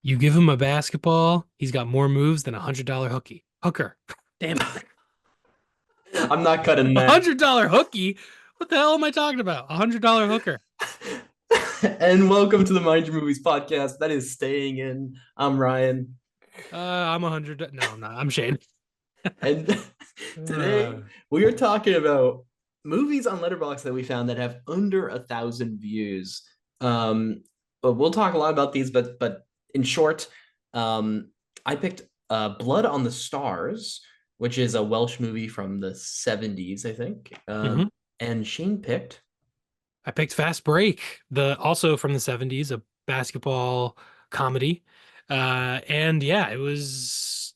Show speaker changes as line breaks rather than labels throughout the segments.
You give him a basketball, he's got more moves than $100 hooker. Damn it.
I'm not cutting
A
that.
$100 hookie? What the hell am I talking about? $100 hooker.
And welcome to the Mind Your Movies podcast. That is staying in. I'm Ryan.
I'm 100. No, I'm not. I'm Shane.
And today
Uh,
we are talking about movies on Letterboxd that we found that have under 1,000 views. But we'll talk a lot about these, but in short, um, I picked Blood on the Stars, which is a Welsh movie from the 70s, I think.
mhm.
And Shane picked.
I picked Fast Break, the also from the 70s, a basketball comedy. And yeah, it was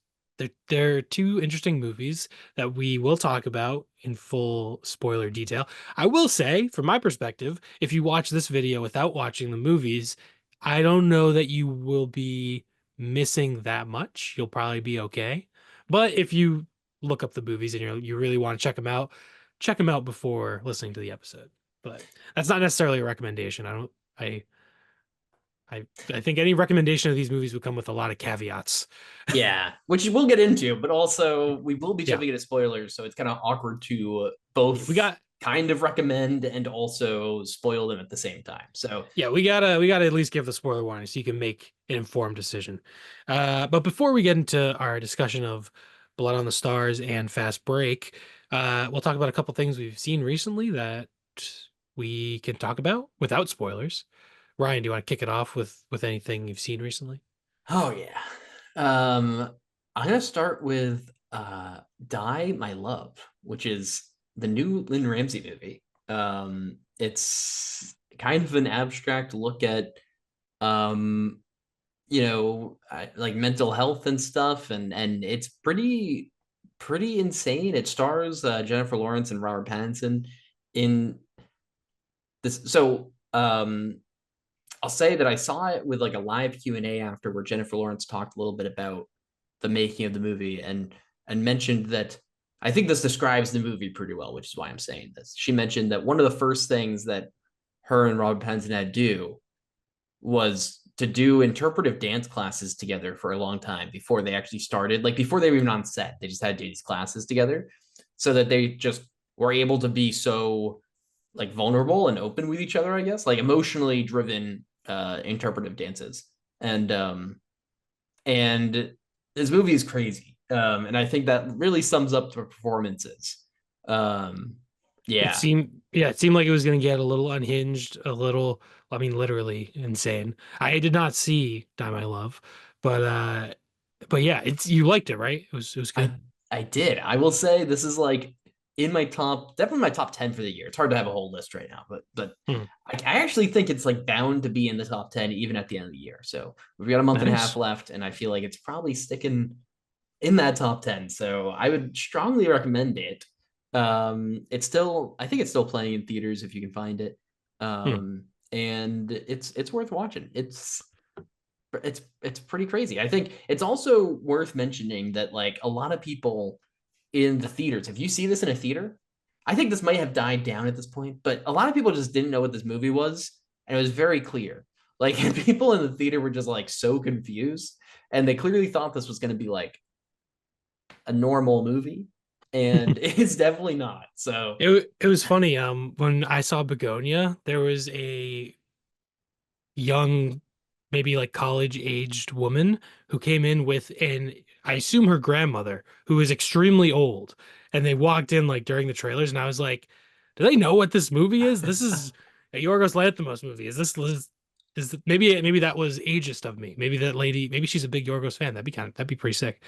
there are two interesting movies that we will talk about in full spoiler detail. I will say, from my perspective, if you watch this video without watching the movies, I don't know that you will be missing that much. You'll probably be okay. But if you look up the movies and you really want to check them out before listening to the episode. But that's not necessarily a recommendation. I I think any recommendation of these movies would come with a lot of caveats.
Yeah, which we'll get into, but also we will be
Yeah.
jumping into spoilers, so it's kind of awkward to
Yeah,
both
we got
kind of recommend and also spoil them at the same time. So,
yeah, we gotta at least give the spoiler warning so you can make an informed decision. But before we get into our discussion of Blood on the Stars and Fast Break, we'll talk about a couple things we've seen recently that we can talk about without spoilers. Ryan, do you want to kick it off with anything you've seen recently?
oh yeah. I'm gonna start with Die My Love, which is the new Lynn Ramsey movie. It's kind of an abstract look at um like mental health and stuff, and it's pretty insane. It stars Jennifer Lawrence and Robert Pattinson in this. So I'll say that I saw it with like a live Q&A after, where Jennifer Lawrence talked a little bit about the making of the movie, and mentioned that I think this describes the movie pretty well, which is why I'm saying this. She mentioned that one of the first things that her and Robert Pattinson had to do was to do interpretive dance classes together for a long time before they actually started. Like before they were even on set, they just had to do these classes together so that they just were able to be so like vulnerable and open with each other, I guess, like emotionally driven interpretive dances. And this movie is crazy. And I think that really sums up the performances. Um
It
yeah.
seemed, yeah, it seemed like it was going to get a little unhinged, a little, I mean, literally insane. I did not see Die My Love, but but yeah, it's you liked it, right? It was
I
good.
I did. I will say this is like in my top, definitely my top 10 for the year. It's hard to have a whole list right now, but
Hmm.
I actually think it's like bound to be in the top 10 even at the end of the year. So we've got a month and a half
Nice.
left, and I feel like it's probably sticking in that top 10. So I would strongly recommend it. It's still, I think it's still playing in theaters if you can find it.
Hmm.
And it's worth watching. It's pretty crazy. I think it's also worth mentioning that like a lot of people in the theaters, if you see this in a theater, I think this might have died down at this point, but a lot of people just didn't know what this movie was, and it was very clear. Like people in the theater were just like so confused, and they clearly thought this was going to be like a normal movie, and it's definitely not. So
It was funny. When I saw Begonia, there was a young, maybe like college aged woman who came in with an, I assume her grandmother, who was extremely old. And they walked in like during the trailers, and I was like, do they know what this movie is? This is a Yorgos Lanthimos movie. Maybe that was ageist of me. Maybe that lady, maybe she's a big Yorgos fan. That'd be pretty sick.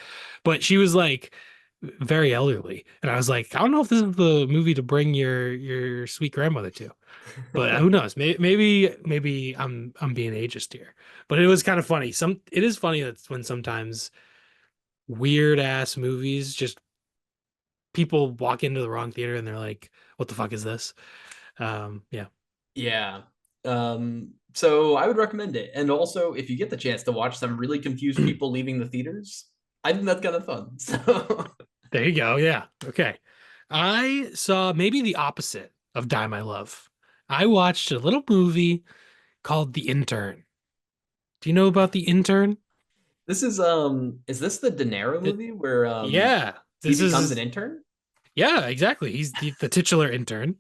But she was like very elderly. And I was like, I don't know if this is the movie to bring your sweet grandmother to. But who knows? Maybe I'm being ageist here. But it was kind of funny. It is funny that when sometimes weird ass movies just people walk into the wrong theater and they're like, "What the fuck is this?" Yeah.
yeah. So I would recommend it. And also, if you get the chance to watch some really confused people leaving the theaters, I think that's kind of fun. So
There you go. Yeah. Okay. I saw maybe the opposite of Die My Love. I watched a little movie called The Intern. Do you know about The Intern?
Is this the De Niro
It,
movie where
yeah,
he
this
becomes an
is
intern?
yeah, exactly. He's the titular intern.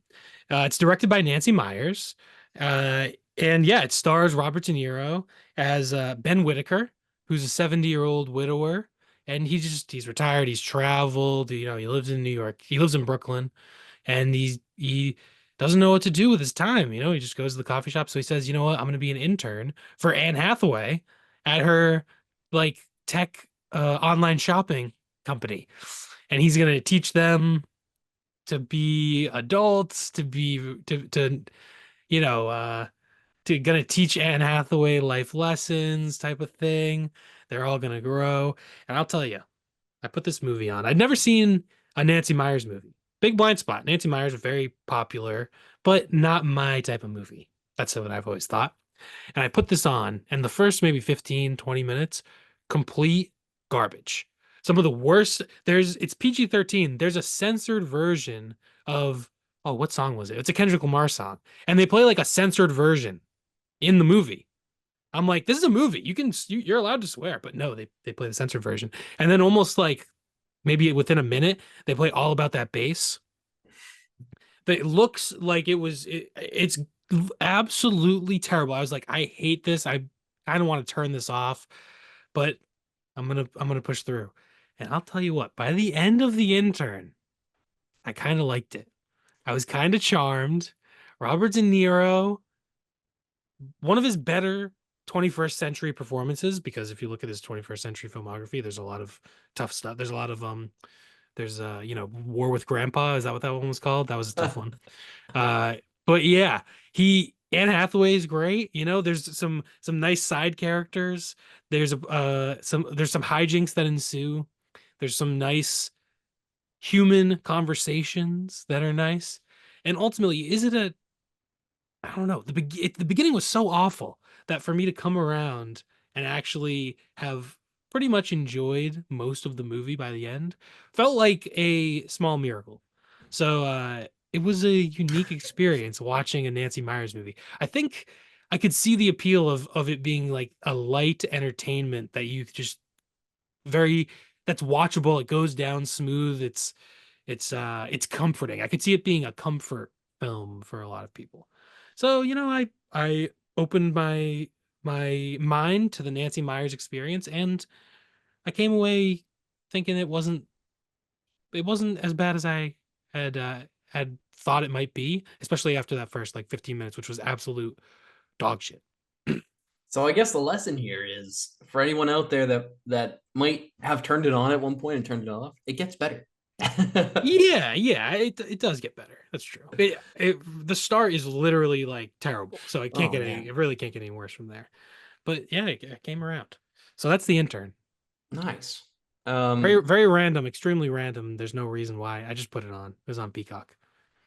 It's directed by Nancy Myers. Uh, and yeah, it stars Robert De Niro as Ben Whitaker, who's a 70-year-old widower. And he's retired, he's traveled, he lives in New York, he lives in Brooklyn, and he doesn't know what to do with his time. He just goes to the coffee shop. So he says, you know what, I'm gonna be an intern for Anne Hathaway at her like tech online shopping company. And he's gonna teach them to be adults, you know, uh, to gonna teach Anne Hathaway life lessons type of thing. They're all gonna grow. And I'll tell you, I put this movie on. I'd never seen a Nancy Myers movie. Big blind spot. Nancy Myers was very popular, but not my type of movie. That's what I've always thought. And I put this on, and the first maybe 15, 20 minutes, complete garbage. Some of the worst, it's PG-13. There's a censored version of, oh, what song was it? It's a Kendrick Lamar song. And they play like a censored version in the movie. I'm like, this is a movie. You're allowed to swear, but no, they play the censored version. And then almost like maybe within a minute, they play all about that bass. But it looks like it's absolutely terrible. I was like, I hate this. I kind of want to turn this off, but I'm gonna push through. And I'll tell you what, by the end of the intern, I kind of liked it. I was kind of charmed. Robert De Niro, one of his better 21st century performances, because if you look at his 21st century filmography, there's a lot of tough stuff. There's a lot of there's War with Grandpa. Is that what that one was called? That was a tough one. Uh, but yeah, Anne Hathaway is great. There's some nice side characters. There's some hijinks that ensue. There's some nice human conversations that are nice. And ultimately, is it a I don't know. The beginning was so awful that for me to come around and actually have pretty much enjoyed most of the movie by the end felt like a small miracle. So it was a unique experience watching a Nancy Myers movie. I think I could see the appeal of it being like a light entertainment that you just very that's watchable. It goes down smooth. It's comforting. I could see it being a comfort film for a lot of people. So, I opened my mind to the Nancy Myers experience, and I came away thinking it wasn't as bad as I had thought it might be, especially after that first like 15 minutes, which was absolute dog shit.
So I guess the lesson here is for anyone out there that might have turned it on at one point and turned it off, it gets better.
Yeah, yeah, it does get better. That's true. The start is literally like terrible, so
Oh man,
it really can't get any worse from there. But yeah, it came around. So that's the intern.
nice.
Very,
Um,
very random, extremely random. There's no reason why. I just put it on. It was on Peacock.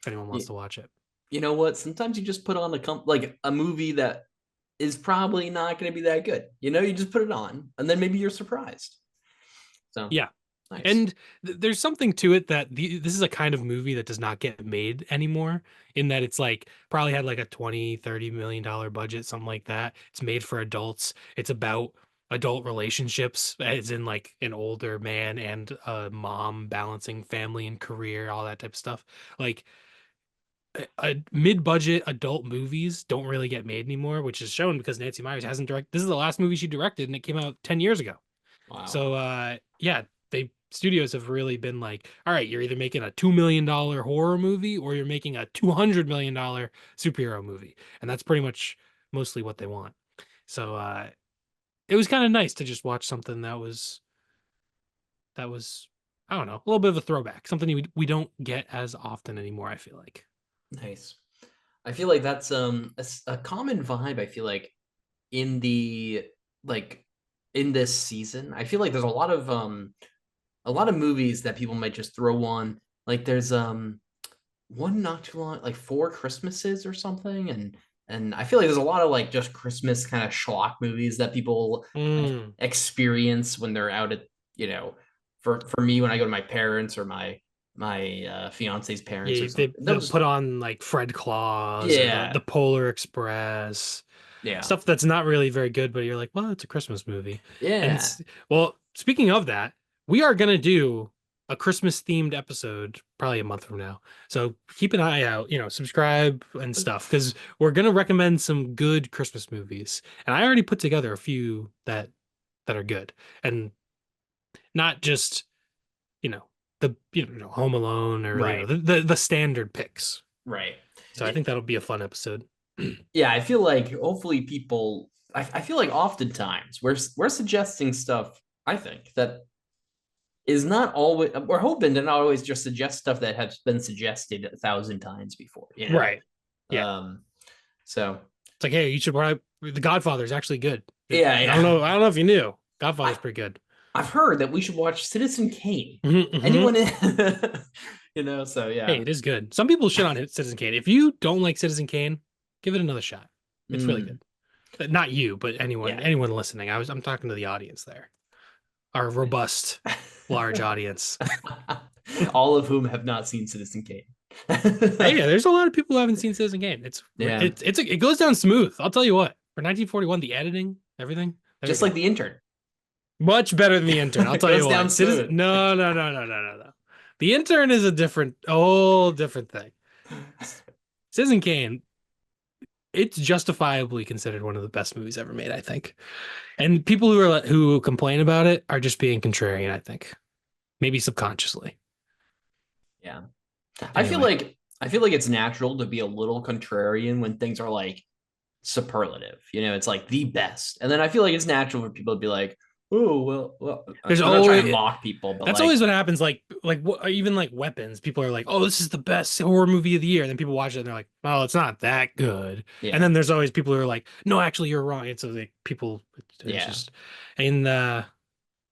If anyone wants
you,
to watch it.
you know what? Sometimes you just put on like a movie that is probably not going to be that good. You just put it on, and then maybe you're surprised. So
Yeah.
nice.
And there's something to it that this is a kind of movie that does not get made anymore, in that it's like probably had like a 20-30 million dollar budget, something like that. It's made for adults. It's about adult relationships, as in like an older man and a mom balancing family and career, all that type of stuff. Like mid-budget adult movies don't really get made anymore, which is shown because Nancy Myers hasn't directed. This is the last movie she directed, and it came out 10 years ago.
Wow.
So yeah, they studios have really been like, all right, you're either making a $2 million horror movie or you're making a $200 million superhero movie. And that's pretty much mostly what they want. So it was kind of nice to just watch something that was I don't know, a little bit of a throwback, something we don't get as often anymore, I feel like.
Nice. I feel like that's a common vibe. I feel like in the like in this season, I feel like there's a lot of movies that people might just throw on. Like there's one not too long, like Four Christmases or something, and I feel like there's a lot of like just Christmas kind of schlock movies that people
Mm.
experience when they're out at you know, for me when I go to my parents or my fiance's parents or
Yeah,
something.
they'll
Those
put on like Fred Claus or the
yeah,
Polar Express.
Yeah.
Stuff that's not really very good, but you're like, well, it's a Christmas movie. And
Yeah.
well, speaking of that, we are gonna do a Christmas themed episode probably a month from now. So keep an eye out, subscribe and stuff, because we're gonna recommend some good Christmas movies. And I already put together a few that are good. And not just, you know, Home Alone or
Right.
the standard picks.
Right.
So I think that'll be a fun episode.
Yeah, I feel like hopefully people. I feel like oftentimes we're suggesting stuff. I think that is not always. We're hoping to not always just suggest stuff that has been suggested 1,000 times before.
Right. Yeah.
Um. So
It's like, hey, you should probably The Godfather is actually good.
yeah,
I don't
yeah.
know. I don't know if you knew.
I
Godfather's pretty good.
I've heard that we should watch Citizen Kane.
Hmm.
Anyone in? So
Hey,
yeah.
it is good. Some people shit on Citizen Kane. If you don't like Citizen Kane, give it another shot. It's really
Mm,
good. Not you, but anyone
yeah.
anyone listening. I'm talking to the audience there. Our robust, large audience.
All of whom have not seen Citizen Kane.
Hey, yeah, there's a lot of people who haven't seen Citizen Kane.
Yeah,
It goes down smooth. I'll tell you what. For 1941, the editing, everything, there you
just like
go.
The Intern.
Much better than the intern. I'll
It
tell you
goes down
what. Citizen,
smooth.
no, no, no, no, no, no, no. The intern is a whole different thing. Citizen Kane, it's justifiably considered one of the best movies ever made, I think. And people who complain about it are just being contrarian, I think. Maybe subconsciously.
Yeah. I feel
Anyway,
like I feel like it's natural to be a little contrarian when things are like superlative. It's like the best. And then I feel like it's natural for people to be like, "Oh, well,
there's
I'm not trying to
always
mock people, but
that's always what happens. Even like Weapons, people are like, "Oh, this is the best horror movie of the year," and then people watch it and they're like, "Oh, it's not that good." And
yeah.
then there's always people who are like, "No, actually, you're wrong." It's like people, it's
Yeah.
just, and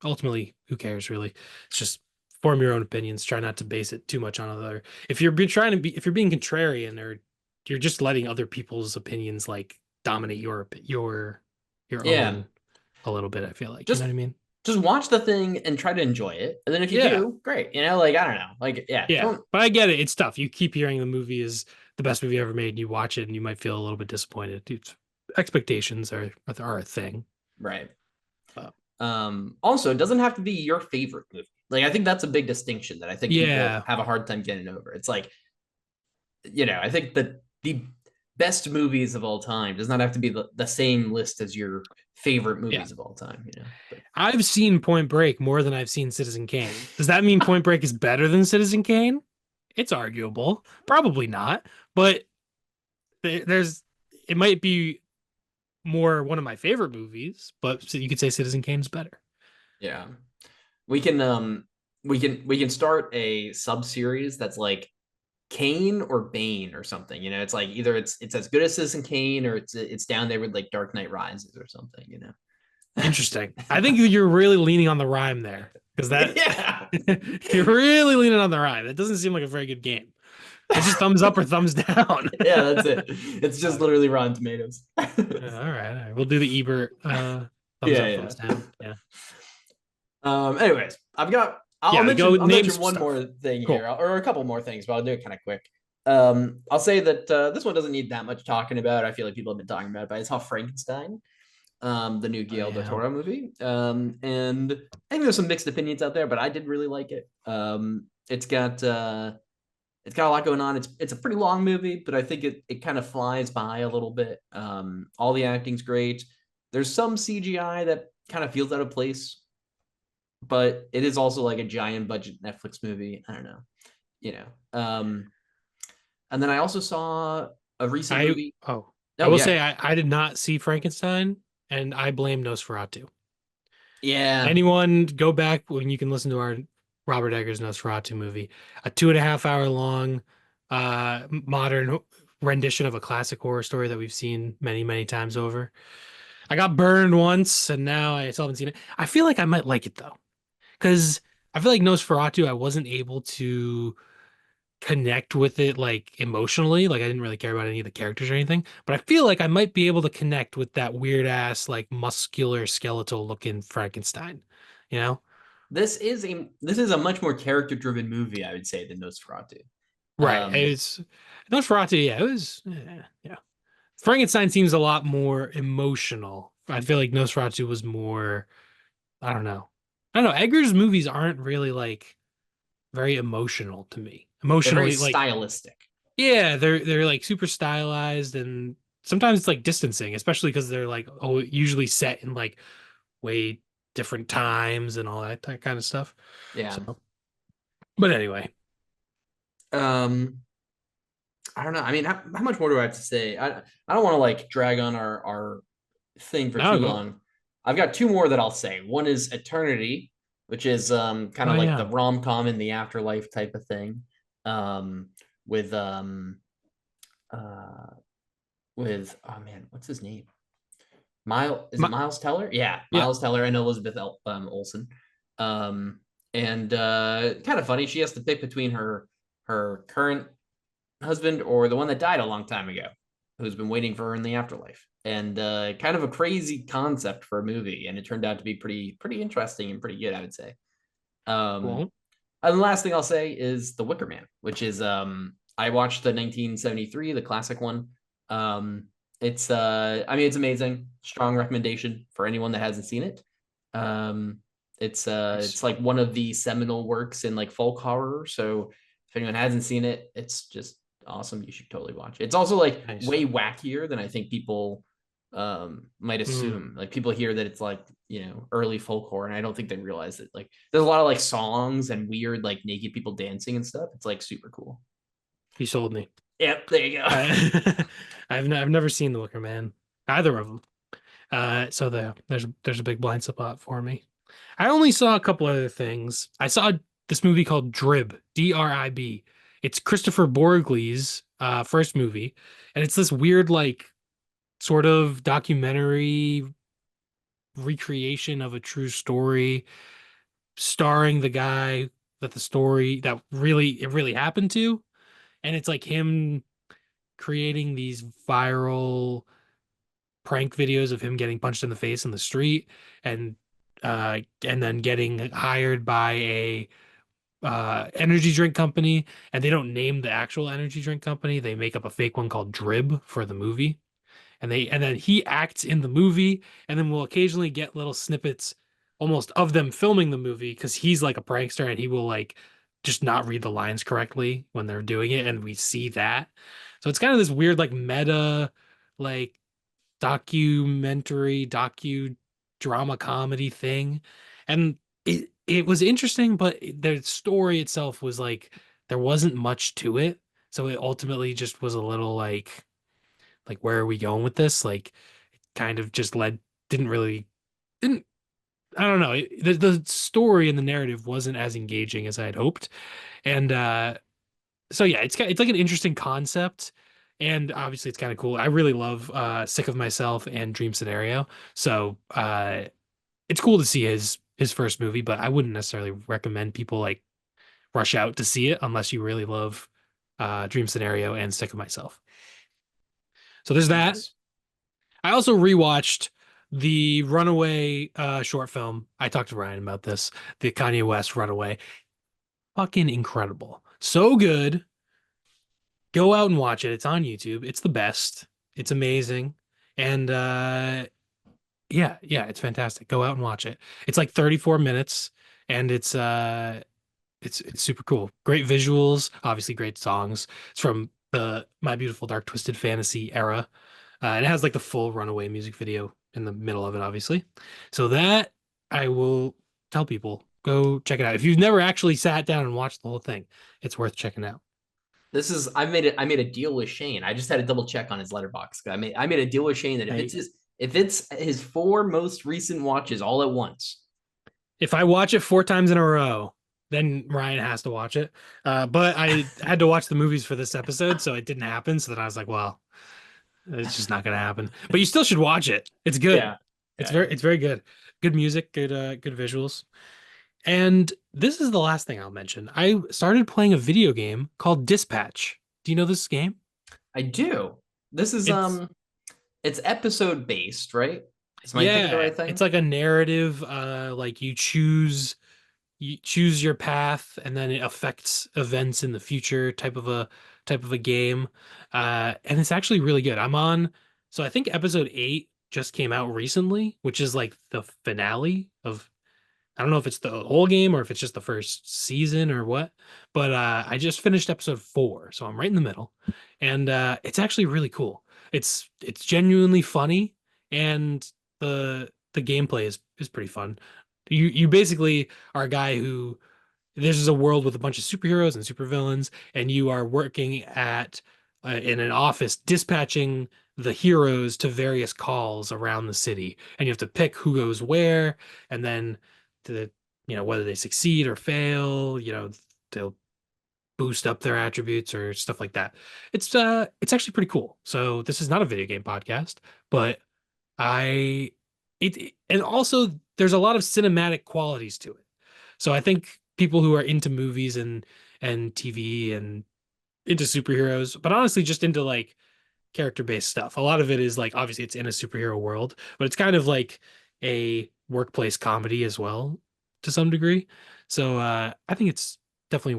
ultimately, who cares really? It's just form your own opinions. Try not to base it too much on other. If you're being contrarian, or you're just letting other people's opinions like dominate your
Yeah.
own a little bit. I feel like, you know
Just
what I mean?
just watch the thing and try to enjoy it. And then if you
Yeah.
do, great. Like I don't know. Like yeah,
Yeah,
don't
but I get it. It's tough. You keep hearing the movie is the best movie ever made, and you watch it, and you might feel a little bit disappointed. Expectations are a thing.
right.
But
Also, it doesn't have to be your favorite movie. Like I think that's a big distinction that I think people
yeah,
have a hard time getting over. It's like, I think that the best movies of all time does not have to be the same list as your favorite
yeah.
movies of all time. But
I've seen Point Break more than I've seen Citizen Kane. Does that mean Point Break is better than Citizen Kane? It's arguable. Probably not, but there's it might be more one of my favorite movies, but you could say Citizen Kane's better.
yeah, we can we can start a sub series that's like Kane or Bane or something. It's like either it's as good as Citizen Kane or it's down there with like Dark Knight Rises or something.
Interesting. I think you're really leaning on the rhyme there because that
Yeah.
you're really leaning on the rhyme. That doesn't seem like a very good game. It's just thumbs up or thumbs down.
Yeah, that's it. It's just literally Rotten Tomatoes.
Yeah, all right, all right. We'll do the Ebert thumbs
Yeah,
up,
yeah.
thumbs down. Yeah.
Anyways, I'll
Yeah, go
mention
name some
one
stuff.
more thing here,
Cool.
or a couple more things, but I'll do it kind of quick. I'll say that this one doesn't need that much talking about. I feel like people have been talking about it, but it's how Frankenstein, the new
Oh,
Guillermo del
yeah.
Toro movie. And I think there's some mixed opinions out there, but I did really like it. It's got a lot going on. It's a pretty long movie, but I think it kind of flies by a little bit. All the acting's great. There's some CGI that kind of feels out of place, but it is also like a giant budget Netflix movie. I don't know, you know. And then I also saw a recent
I
movie.
oh, I
Oh
will
yeah,
say I did not see Frankenstein, and I blame Nosferatu.
yeah.
Anyone go back when you can listen to our Robert Eggers Nosferatu movie, a 2.5 hour long modern rendition of a classic horror story that we've seen many, many times over. I got burned once and now I still haven't seen it. I feel like I might like it though, because I feel like Nosferatu, I wasn't able to connect with it like emotionally. Like I didn't really care about any of the characters or anything, but I feel like I might be able to connect with that weird ass, like muscular skeletal looking Frankenstein, you know?
This is a much more character driven movie, I would say, than Nosferatu.
Right.
Um,
It's Nosferatu, yeah, it was yeah, yeah. Frankenstein seems a lot more emotional. I feel like Nosferatu was more, I don't know. I don't know. Eggers movies aren't really like very emotional to me.
They're very
Emotionally, like,
stylistic.
yeah, they're like super stylized, and sometimes it's like distancing, especially because they're like usually set in like way different times and all that kind of stuff.
Yeah.
So, but anyway,
Um, I don't know. I mean, how much more do I have to say? I don't want to like drag on our thing for
now
too
go.
long. I've got two more that I'll say. One is Eternity, which is kind
Oh
of like the
yeah,
rom-com in the afterlife type of thing. Um with uh oh man, what's his name? Miles, is it
My,
Miles Teller? Yeah,
yeah.
Miles Teller and Elizabeth Olsen. Um and kind of funny, she has to pick between her current husband or the one that died a long time ago, who's been waiting for her in the afterlife. And kind of a crazy concept for a movie, and it turned out to be pretty interesting and pretty good, I would say. Um,
Well,
and the last thing I'll say is The Wicker Man, which is I watched the 1973, the classic one. It's I mean it's amazing. Strong recommendation for anyone that hasn't seen it. Um,
nice.
it's like one of the seminal works in like folk horror. So if anyone hasn't seen it, it's just awesome. You should totally watch it. It's also like
Nice.
way wackier than I think people might
Mm.
assume. Like people hear that it's like, early folk horror, and I don't think they realize that like there's a lot of like songs and weird like naked people dancing and stuff. It's like super cool.
You sold me.
Yep, there you go.
I, I've never seen The Wicker Man, either of them. So there's a big blind spot for me. I only saw a couple other things. I saw this movie called Drib, Drib. It's Christopher Borgle's first movie, and it's this weird like sort of documentary recreation of a true story, starring the guy that the story that really happened to, and it's like him creating these viral prank videos of him getting punched in the face in the street, and and then getting hired by a energy drink company, and they don't name the actual energy drink company. They make up a fake one called Drib for the movie. And then he acts in the movie, and then we'll occasionally get little snippets almost of them filming the movie because he's like a prankster and he will like just not read the lines correctly when they're doing it, and we see that. So it's kind of this weird like meta like docu drama comedy thing. And it was interesting, but the story itself was like there wasn't much to it. So it ultimately just was a little like where are we going with this? Like it kind of just led didn't really didn't I don't know. The story and the narrative wasn't as engaging as I had hoped. And so yeah, it's like an interesting concept, and obviously it's kind of cool. I really love Sick of Myself and Dream Scenario. So it's cool to see his first movie, but I wouldn't necessarily recommend people like rush out to see it unless you really love Dream Scenario and Sick of Myself. So there's that.
Nice.
I also rewatched the Runaway short film. I talked to Ryan about this, the Kanye West Runaway. Fucking incredible. So good. Go out and watch it. It's on YouTube. It's the best. It's amazing. And yeah, it's fantastic. Go out and watch it. It's like 34 minutes, and it's super cool. Great visuals, obviously great songs. It's from the My Beautiful Dark Twisted Fantasy era. And it has like the full Runaway music video in the middle of it, obviously. So that I will tell people, go check it out. If you've never actually sat down and watched the whole thing, it's worth checking out.
This is I made a deal with Shane. I just had to double check on his letterbox. I made a deal with Shane that
I
if it's his four most recent watches all at once.
If I watch it 4 times in a row, then Ryan has to watch it. But I had to watch the movies for this episode, so it didn't happen. So then I was like, well, it's just not gonna happen. But you still should watch it. It's good.
Yeah. Yeah, yeah.
It's very good. Good music, good visuals. And this is the last thing I'll mention. I started playing a video game called Dispatch. Do you know this game?
I do. This is
It's
it's episode based, right? Am I thinking the
yeah,
right
it's
thing?
like a narrative, like you choose your path and then it affects events in the future type of a game. And it's actually really good. I'm on So I think episode 8 just came out recently, which is like the finale of, I don't know if it's the whole game or if it's just the first season or what, but I just finished episode 4, so I'm right in the middle, and it's actually really cool. It's genuinely funny, and the gameplay is pretty fun. You basically are a guy who, this is a world with a bunch of superheroes and supervillains, and you are working at in an office dispatching the heroes to various calls around the city, and you have to pick who goes where, and then to, whether they succeed or fail, they'll boost up their attributes or stuff like that. It's actually pretty cool. So this is not a video game podcast, but I and also there's a lot of cinematic qualities to it. So I think people who are into movies and TV and into superheroes, but honestly just into like character-based stuff. A lot of it is like, obviously it's in a superhero world, but it's kind of like a workplace comedy as well to some degree. So I think it's definitely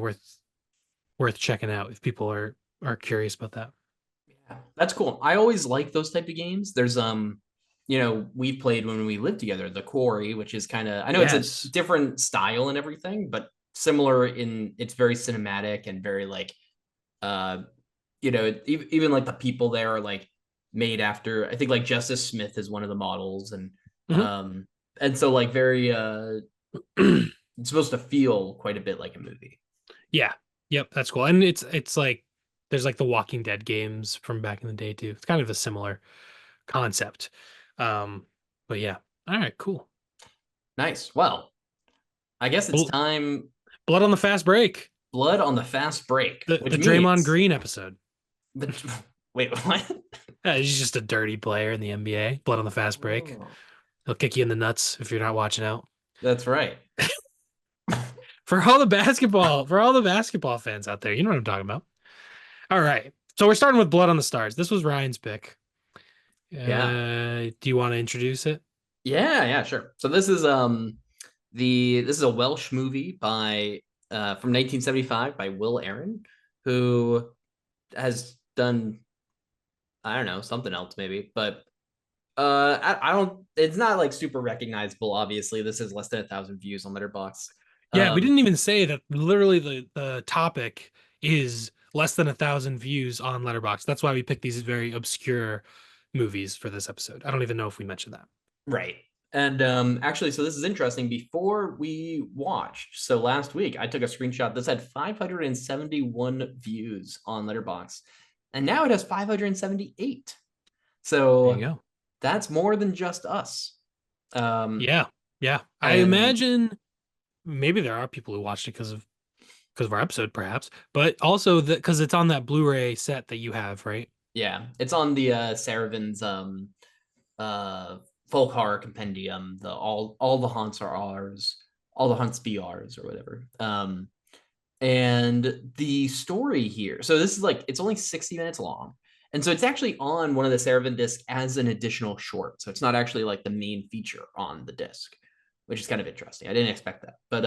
worth checking out if people are curious about that.
Yeah, that's cool. I always like those type of games. There's we've played when we lived together, the Quarry, which is kind of, I know it's a
Yes.
different style and everything, but similar in it's very cinematic and very like uh even like the people there are like made after, I think like Justice Smith is one of the models,
Mhm.
um and so like very it's supposed to feel quite a bit like a movie.
Yeah. Yep, that's cool. And it's like there's like the Walking Dead games from back in the day too. It's kind of a similar concept. Um, but yeah. All right, cool.
Nice. Well, I guess it's
Bl-
time.
Blood on the Fast Break.
Blood on the fast break,
The
which
Draymond
means
Green episode.
the wait, what?
He's just a dirty player in the NBA. Blood on the Fast Break.
Oh,
He'll kick you in the nuts if you're not watching out.
that's right.
For all the basketball fans out there, you know what I'm talking about. All right. So we're starting with Blood on the Stars. This was Ryan's pick.
Yeah.
Do you want to introduce it?
Yeah, sure. So this is a Welsh movie by from 1975 by Will Aaron, who has done, I don't know, something else maybe, but I don't, it's not like super recognizable. Obviously, this is less than 1,000 views on Letterboxd.
Yeah, we
Um,
didn't even say that literally the topic is less than 1,000 views on Letterboxd. That's why we picked these very obscure movies for this episode. I don't even know if we mentioned that.
right. And actually, so this is interesting. Before we watched, so last week I took a screenshot. This had 571 views on Letterboxd, and now it has 578.
There you
So
go.
that's more than just us. Um,
Yeah. Yeah. I
and
imagine maybe there are people who watched it because of our episode, perhaps, but also that because it's on that Blu-ray set that you have, right?
yeah, it's on the Saravin's uh folk horror compendium, the all the haunts are ours, all the hunts be ours, or whatever. And the story here, so this is like, it's only 60 minutes long, and so it's actually on one of the Saravin discs as an additional short, so it's not actually like the main feature on the disc, which is kind of interesting. I didn't expect that, but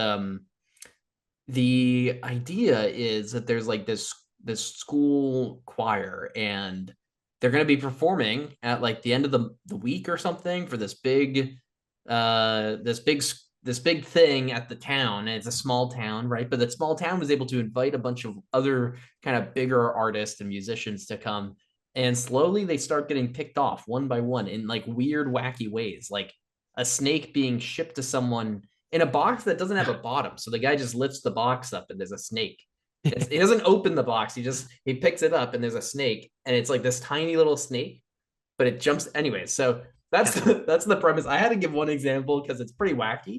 the idea is that there's like this school choir, and they're going to be performing at like the end of the week or something for this big uh this big this big thing at the town, and it's a small town, right? But that small town was able to invite a bunch of other kind of bigger artists and musicians to come, and slowly they start getting picked off one by one in like weird wacky ways, like a snake being shipped to someone in a box that doesn't have a bottom. So the guy just lifts the box up and there's a snake. He doesn't open the box. He picks it up and there's a snake, and it's like this tiny little snake, but it jumps anyway. So that's
Yes.
that's the premise. I had to give one example because it's pretty wacky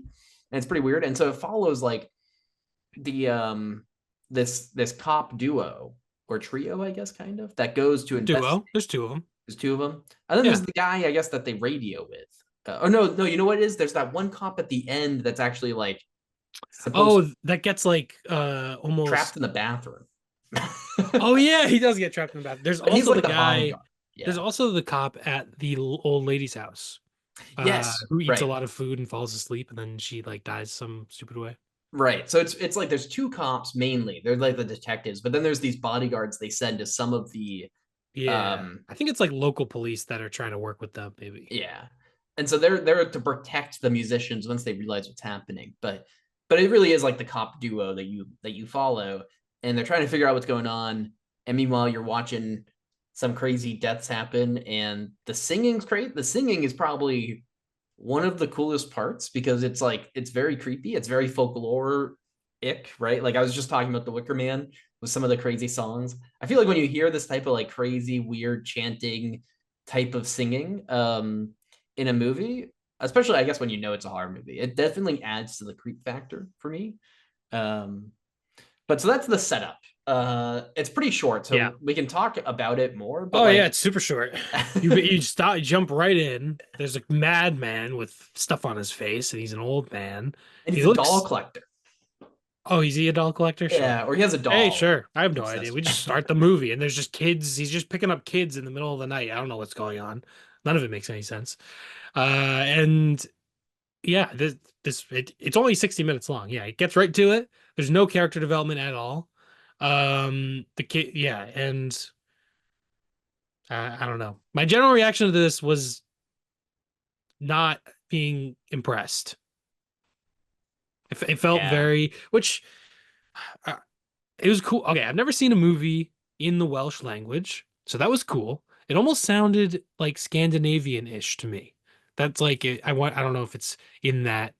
and it's pretty weird. And so it follows like the this cop duo or trio, I guess, kind of, that goes to
Duo.
investigate.
There's two of them.
There's two of them. And then there's
Yeah.
the guy, I guess, that they radio with. Oh no, you know what it is? There's that one cop at the end that's actually like supposed
Oh, that gets like
trapped
almost.
in the bathroom.
Oh yeah, he does get trapped in the bathroom. There's
But he's
also the
like the
guy.
bodyguard.
There's
Yeah.
also the cop at the old lady's house,
Yes.
who eats a
Right.
lot of food and falls asleep, and then she like dies some stupid way.
Right. So it's like there's two cops mainly. They're like the detectives, but then there's these bodyguards they send to some of the
Yeah.
Um,
I think it's like local police that are trying to work with them, maybe.
yeah. And so they're there to protect the musicians once they realize what's happening. But it really is like the cop duo that you follow, and they're trying to figure out what's going on. And meanwhile, you're watching some crazy deaths happen, and the singing's great. The singing is probably one of the coolest parts because it's like it's very creepy. It's very folklore ick, right? Like I was just talking about The Wicker Man with some of the crazy songs. I feel like when you hear this type of like crazy, weird chanting type of singing in a movie, especially I guess when you know it's a horror movie, it definitely adds to the creep factor for me. Um, but so that's the setup. It's pretty short,
Yeah.
so we can talk about it more. But
Oh yeah,
like,
it's super short. You
and
you stop, you jump right in. There's a madman with stuff on his face, and he's an old man. He
he's a doll
looks.
collector.
Oh, is he a doll collector? Sure.
Yeah, or he has a
Hey,
doll
sure. I have no idea.
obsessed.
We just start the movie, and there's just kids. He's just picking up kids in the middle of the night. I don't know what's going on. None of it makes any sense. And yeah, it's only 60 minutes long. Yeah, it gets right to it. There's no character development at all. The kid, yeah, and I don't know. My general reaction to this was not being impressed. It felt
Yeah.
very, which uh, it was cool. Okay, I've never seen a movie in the Welsh language, so that was cool. It almost sounded like Scandinavian-ish to me. That's like I don't know if it's in that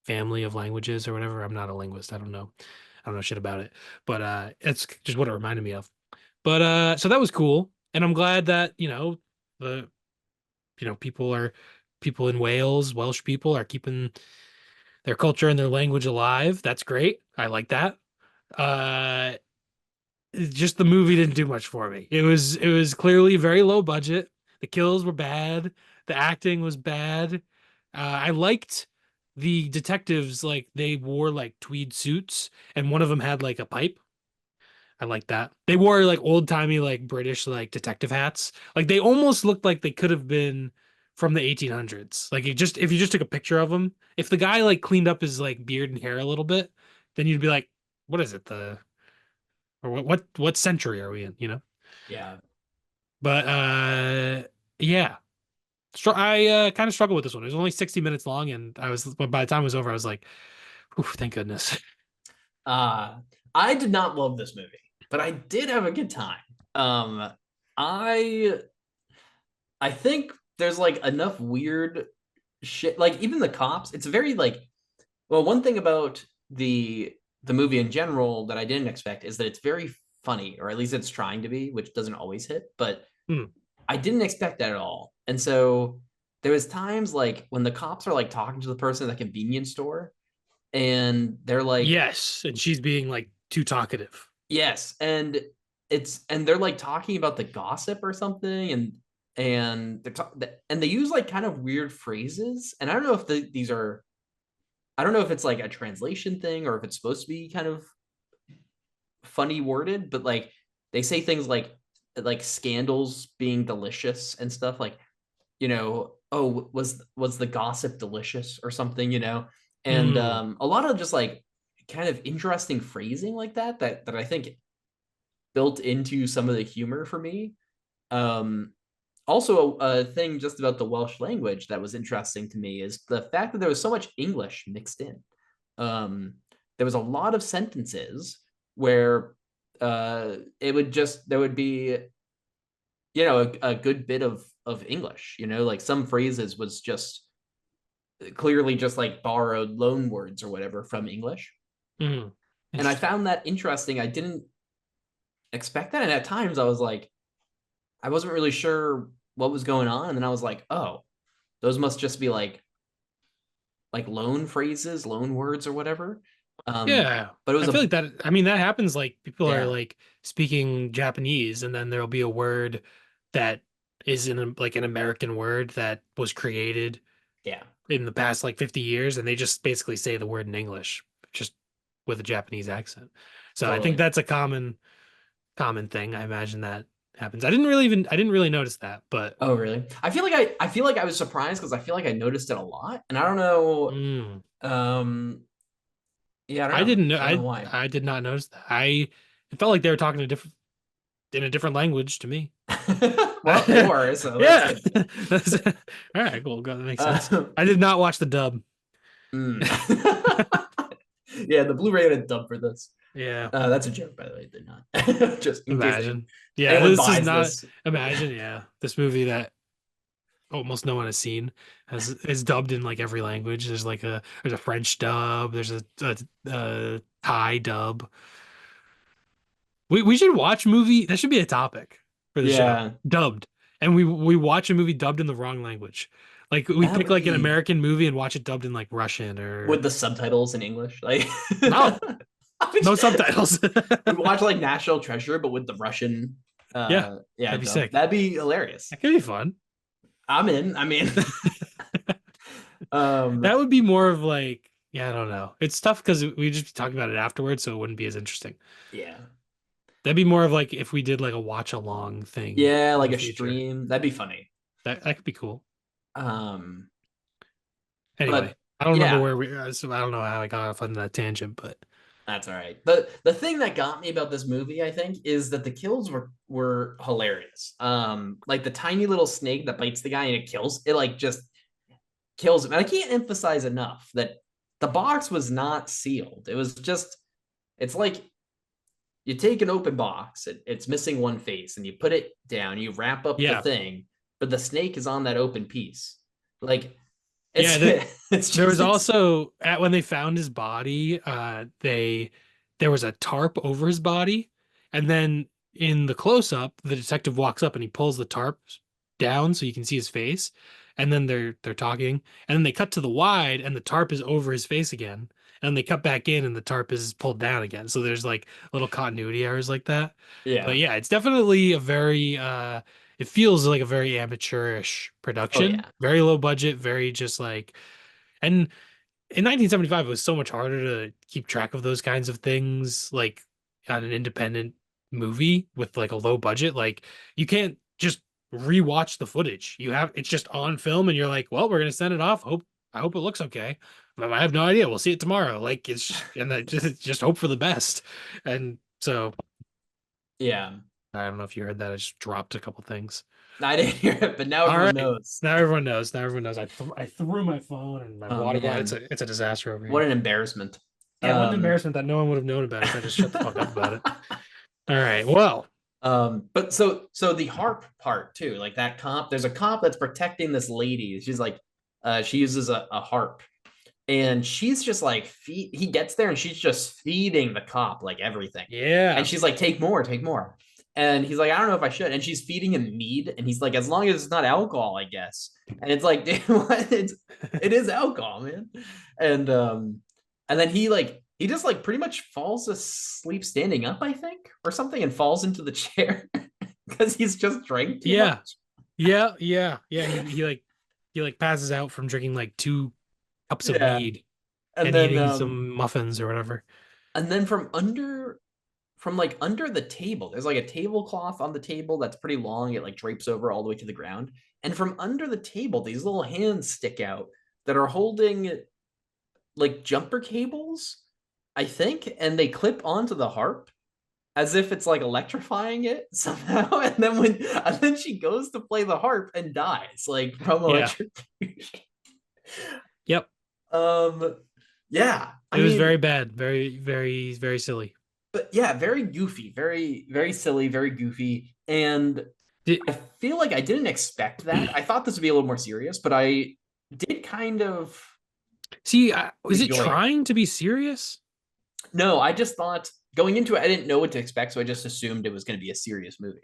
family of languages or whatever. I'm not a linguist. I don't know. I don't know shit about it. But it's just what it reminded me of. But so that was cool. And I'm glad that, the people in Wales, Welsh people are keeping their culture and their language alive. That's great. I like that. Uh just the movie didn't do much for me. It was clearly very low budget. The kills were bad. The acting was bad. I liked the detectives, like they wore like tweed suits, and one of them had like a pipe. I like that. They wore like old-timey like British like detective hats. Like they almost looked like they could have been from the 1800s. Like if you just took a picture of them, if the guy like cleaned up his like beard and hair a little bit, then you'd be like, what is it? The or what century are we in, you know?
Yeah.
But yeah. I kind of struggled with this one. It was only 60 minutes long, and by the time it was over, I was like, oof, thank goodness.
Uh, I did not love this movie, but I did have a good time. Um, I I think there's like enough weird shit. Like even the cops, it's very like well, one thing about the movie in general that I didn't expect is that it's very funny, or at least it's trying to be, which doesn't always hit, but
Hmm.
I didn't expect that at all. And so there was times like when the cops are like talking to the person at the convenience store and they're like,
Yes, and she's being like too talkative.
yes, and they're like talking about the gossip or something, and and they use like kind of weird phrases, and I don't know if these are I don't know if it's like a translation thing or if it's supposed to be kind of funny worded, but like they say things like scandals being delicious and stuff like oh was the gossip delicious or something, and
Hmm.
a lot of just like kind of interesting phrasing like that I think built into some of the humor for me. Um, Also, a thing just about the Welsh language that was interesting to me is the fact that there was so much English mixed in. Um, there was a lot of sentences where it would just there would be a good bit of English. Like some phrases was just clearly just like borrowed loan words or whatever from English,
Hmm.
and I
Interesting.
found that interesting. I didn't expect that, and at times I was like, I wasn't really sure what was going on, and then I was like, oh, those must just be like loan phrases, loan words, or whatever.
Yeah.
But it was
I feel
a
like that. I mean, that happens like people are
yeah,
like speaking Japanese, and then there'll be a word that is in like an American word that was created
yeah,
in the past like 50 years, and they just basically say the word in English, just with a Japanese accent. So I think
totally.
that's a common thing. I imagine that happens. I didn't really notice that, but
Oh, really? I feel like I was surprised because I feel like I noticed it a lot, and I don't know.
mm,
Yeah, I don't
I
know.
didn't know.
I don't know why.
I did not notice that. It felt like they were talking to different. in a different language to me.
Well, more, so that's
Yeah.
good.
All right, cool. That makes sense.
Uh,
I did not watch the dub.
mm. Yeah, the Blu-ray had a dub for this.
Yeah,
That's a joke, by the way. Did not. Just in case
imagine. Yeah,
anyone
this is
buys
not
this.
imagine. Yeah, this movie that almost no one has seen has is dubbed in like every language. There's a French dub. There's a Thai dub. We should watch movie. That should be a topic for the show.
Yeah,
Dubbed, and we watch a movie dubbed in the wrong language. Like we
that
pick
would
like an
be
American movie and watch it dubbed in like Russian or
with the subtitles in English. Like,
no,
I
no subtitles.
we watch like National Treasure, but with the Russian,
Yeah,
yeah,
that'd be
dub.
sick.
That'd be hilarious.
That could be fun.
I'm in. I mean, um,
That would be more of like, yeah, I don't know. It's tough because we just be talking about it afterwards, so it wouldn't be as interesting.
yeah,
That'd be more of like if we did like a watch along thing
yeah,
in
like
the
a
future.
stream. That'd be funny.
That could be cool.
Um,
Anyway,
but
I don't remember
yeah,
where so I don't know how I got off on that tangent, but
that's all right. The thing that got me about this movie, I think, is that the kills were hilarious. Like the tiny little snake that bites the guy and it kills it, like just kills him. And I can't emphasize enough that the box was not sealed. It was just, it's like you take an open box, it's missing one face, and you put it down, you wrap up the
yeah,
thing, but the snake is on that open piece. Like
yeah.
it's it's
There
just
was
it's
also at when they found his body, there was a tarp over his body, and then in the close up, the detective walks up and he pulls the tarp down so you can see his face, and then they're talking, and then they cut to the wide, and the tarp is over his face again, and they cut back in, and the tarp is pulled down again. So there's like little continuity errors like that. But
yeah.
yeah, it's definitely a very it feels like a very amateurish
Oh
production,
yeah.
very low budget, very just like and in 1975, it was so much harder to keep track of those kinds of things, like on an independent movie with like a low budget. Like you can't just rewatch the footage. It's just on film, and you're like, well, we're gonna send it off. I hope it looks okay. I have no idea. We'll see it tomorrow. Like and that just hope for the best. And so
Yeah.
I don't know if you heard that. I just dropped a couple things.
I didn't hear it, but now
All
everyone
right.
knows.
Now everyone knows. Now everyone knows. I threw my phone and my
Oh
water bottle.
man,
It's a disaster over
what
here.
an embarrassment.
Yeah, what an
Um,
embarrassment that no one would have known about it if I just shut the fuck up about it. All right. Well,
but so the harp part too, like that cop, there's a cop that's protecting this lady. She's like, she uses a harp, and she's just like he gets there and she's just feeding the cop like everything, and
yeah.
she's like, take more, take more, and he's like, I don't know if I should, and she's feeding him mead, and he's like, as long as it's not alcohol, I guess, and it's like, dude, what? It is alcohol, man, and and then he just like pretty much falls asleep standing up, I think, or something, and falls into the chair because he's just drank too
Yeah.
much.
Yeah. He passes out from drinking like 2 cups of
Yeah,
mead
and
and
then
eating some muffins or whatever.
from like under the table, there's like a tablecloth on the table that's pretty long. It like drapes over all the way to the ground, and from under the table, these little hands stick out that are holding like jumper cables, I think, and they clip onto the harp as if it's like electrifying it somehow. And then she goes to play the harp and dies like from
Yeah.
electrocution.
Yep.
um, yeah, I
It was very
mean,
bad. Very silly.
but yeah, very goofy, very silly, very goofy, and
Did,
I feel like I didn't expect that. I thought this would be a little more serious, but I did kind of
See, is it
enjoy it.
trying to be serious?
No, I just thought going into it, I didn't know what to expect, so I just assumed it was going to be a serious movie.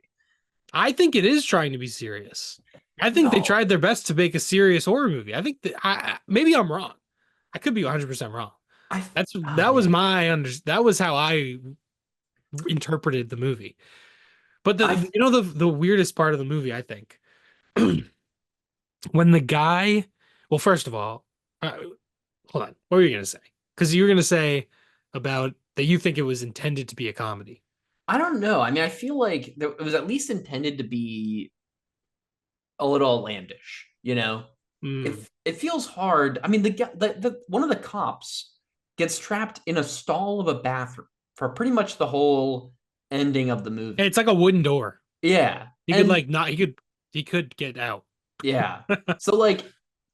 I think it is trying to be serious. I think they
No,
tried their best to make a serious horror movie. I think that maybe I'm wrong. I could be 100% wrong.
I oh
That was
man,
that was how I interpreted the movie. But
I
the weirdest part of the movie, I think, when the guy, well, first of all, hold on, what were you gonna say? Because you were gonna say about that you think it was intended to be a comedy.
I don't know. I mean, I feel like it was at least intended to be a little outlandish. You know,
Hmm.
it feels hard. I mean, the one of the cops gets trapped in a stall of a bathroom for pretty much the whole. ending of the
And
movie.
it's like a wooden door.
Yeah.
He could
And
like not he could get out.
yeah. So like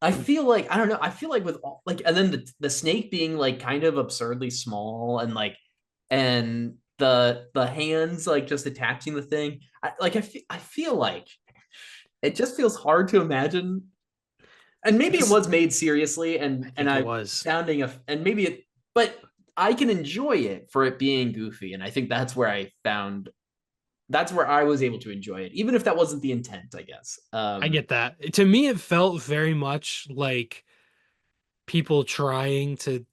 I feel like I don't know, I feel like with all like and then the snake being like kind of absurdly small and like and the hands like just attaching the thing. I feel like it just feels hard to imagine, and maybe it
This
was made seriously
I
and
think it
I
was.
sounding a and maybe it, but I can enjoy it for it being goofy, and I think that's where I was able to enjoy it, even if that wasn't the intent, I guess.
I get that. To me, it felt very much like people trying to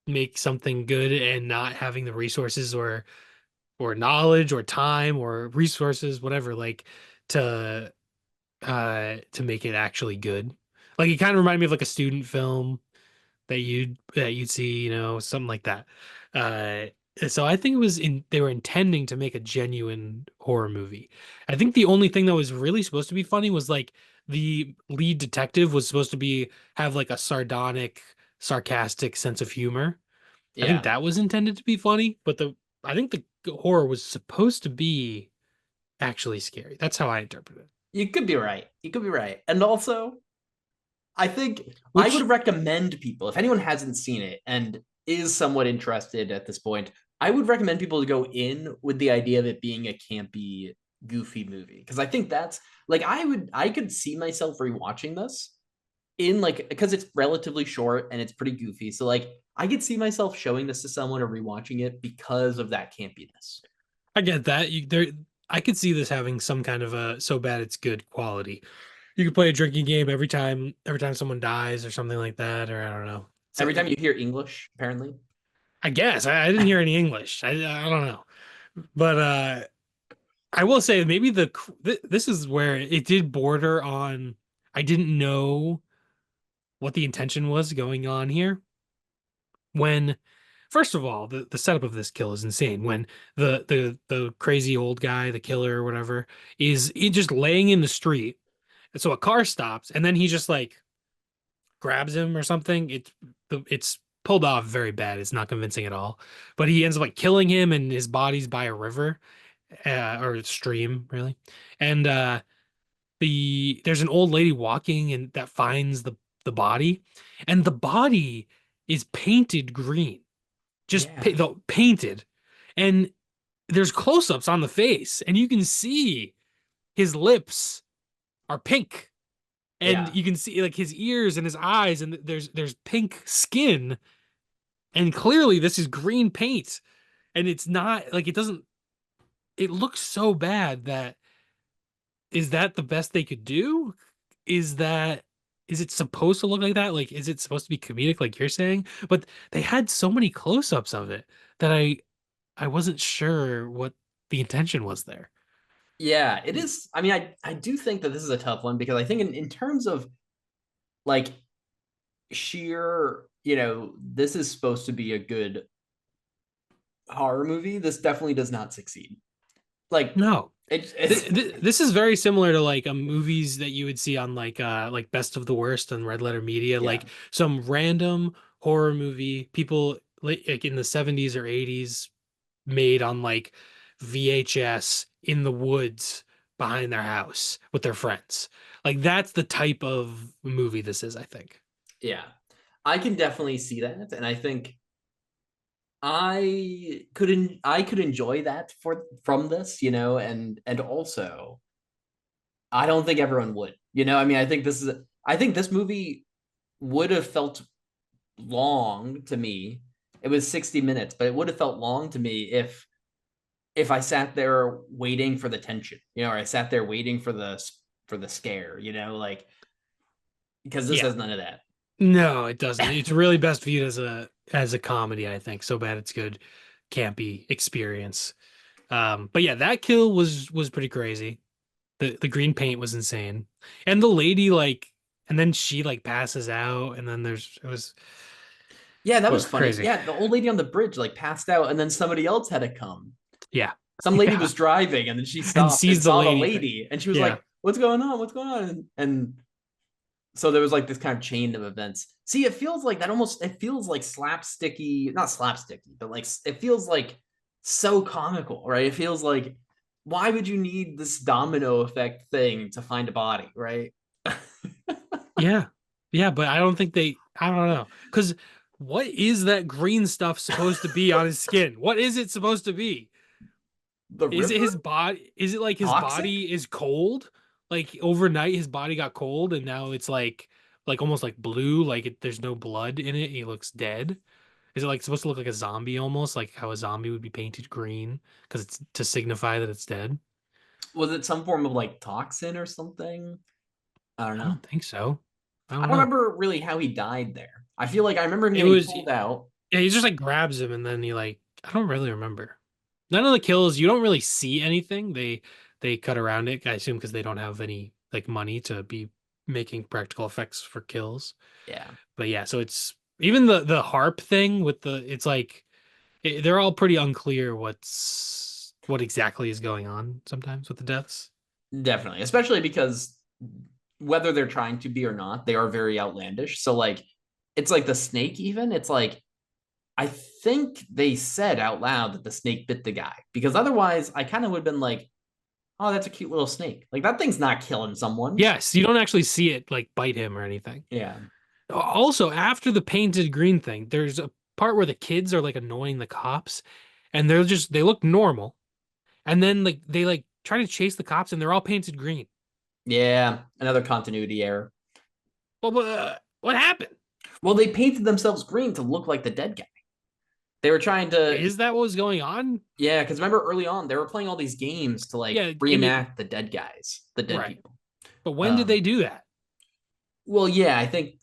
make something good and not having the resources or knowledge or time or resources, whatever, like to make it actually good. Like it kind of reminded me of like a student film that you'd see, something like that. Uh, so I think it was in they were intending to make a genuine horror movie. I think the only thing that was really supposed to be funny was like the lead detective was supposed to be have like a sardonic, sarcastic sense of humor. I think
Yeah,
that was intended to be funny, but the I think the horror was supposed to be actually scary. That's how I interpret it.
you could be right. You could be right. And also, I think I
Which
would recommend people, if anyone hasn't seen it and is somewhat interested at this point, I would recommend people to go in with the idea of it being a campy, goofy movie. Because I think that's like I could see myself rewatching this in like because it's relatively short and it's pretty goofy. So like I could see myself showing this to someone or rewatching it because of that campiness.
I get that. I could see this having some kind of a so bad it's good quality. You could play a drinking game every time someone dies or something like that, or I don't know. So
Every time you hear English, apparently.
I guess I didn't hear any English. I don't know, but I will say maybe this is where it did border on. I didn't know what the intention was going on here when. First of all, the setup of this kill is insane. When the crazy old guy, the killer or whatever, is he just laying in the street. And so a car stops, and then he just like grabs him or something. It's pulled off very bad. It's not convincing at all. But he ends up like killing him, and his body's by a river, or a stream, really. And there's an old lady walking, and that finds the body, and the body is painted green, just
Yeah.
painted, and there's close-ups on the face, and you can see his lips are pink, and
Yeah.
you can see like his ears and his eyes, and there's pink skin, and clearly this is green paint, and it's not like it looks so bad that is that the best they could do? Is that is it supposed to look like that? Like, is it supposed to be comedic, like you're saying? But they had so many close-ups of it that I wasn't sure what the intention was there.
Yeah, it is. I mean, I do think that this is a tough one because I think in terms of like sheer, this is supposed to be a good horror movie. This definitely does not succeed. Like
No.
it's
This is very similar to like movies that you would see on like Best of the Worst on Red Letter Media,
yeah,
like some random horror movie people like in the 70s or 80s made on like VHS in the woods behind their house with their friends. Like that's the type of movie this is, I think.
yeah. I can definitely see that, and I think I could enjoy that from this, and also I don't think everyone would. I mean, I think this movie would have felt long to me. It was 60 minutes, but it would have felt long to me if I sat there waiting for the tension, or I sat there waiting for the scare, like because this
Yeah.
has none of that.
No, it doesn't. It's really best viewed as a comedy, I think. So bad it's good, campy experience. But yeah, that kill was pretty crazy. The green paint was insane. And the lady like and then she like passes out and then there's it was
Yeah, that was funny.
crazy.
Yeah, the old lady on the bridge like passed out, and then somebody else had to come.
Yeah.
Some lady
Yeah.
was driving, and then she
And
stopped and
sees the
saw the
lady thing.
lady, and she was
Yeah.
like, "What's going on? What's going on?" And so there was like this kind of chain of events. See, it feels like that almost. It feels like slapsticky, not slapsticky, but like it feels like so comical, right? It feels like, why would you need this domino effect thing to find a body, right?
Yeah. Yeah, but I don't think I don't know. Because what is that green stuff supposed to be on his skin? What is it supposed to be?
The
Is it
Ripper?
his body? Is it like his
Toxic?
body is cold? Like overnight his body got cold and now it's like almost like blue, like there's no blood in it. He looks dead. Is it like supposed to look like a zombie almost, like how a zombie would be painted green because it's to signify that it's dead?
Was it some form of like toxin or something? I don't
I
know.
don't think so. I
I
don't
don't
know.
remember really how he died there. I feel like I remember him
It
getting
was
pulled out.
Yeah, he just like grabs him and then he like I don't really remember. None of the kills, you don't really see anything. They cut around it, I assume because they don't have any like money to be making practical effects for kills.
Yeah,
But yeah, so it's even the harp thing with it's like they're all pretty unclear what exactly is going on sometimes with the deaths.
definitely. Especially because whether they're trying to be or not, they are very outlandish. So like it's like the snake even, it's like I think they said out loud that the snake bit the guy because otherwise I kind of would have been like, oh, that's a cute little snake. Like that thing's not killing someone.
Yes, you don't actually see it like bite him or anything.
Yeah.
Also, after the painted green thing, there's a part where the kids are like annoying the cops and they look normal. And then like they like try to chase the cops and they're all painted green.
Yeah. Another continuity error.
Well, what happened?
Well, they painted themselves green to look like the dead guy. They were trying to,
Is that what was going on?
yeah, because remember early on, they were playing all these games to like
Yeah, I mean,
reenact the dead guys, the dead
right.
people.
But when did they
Um,
do that?
well, yeah, I think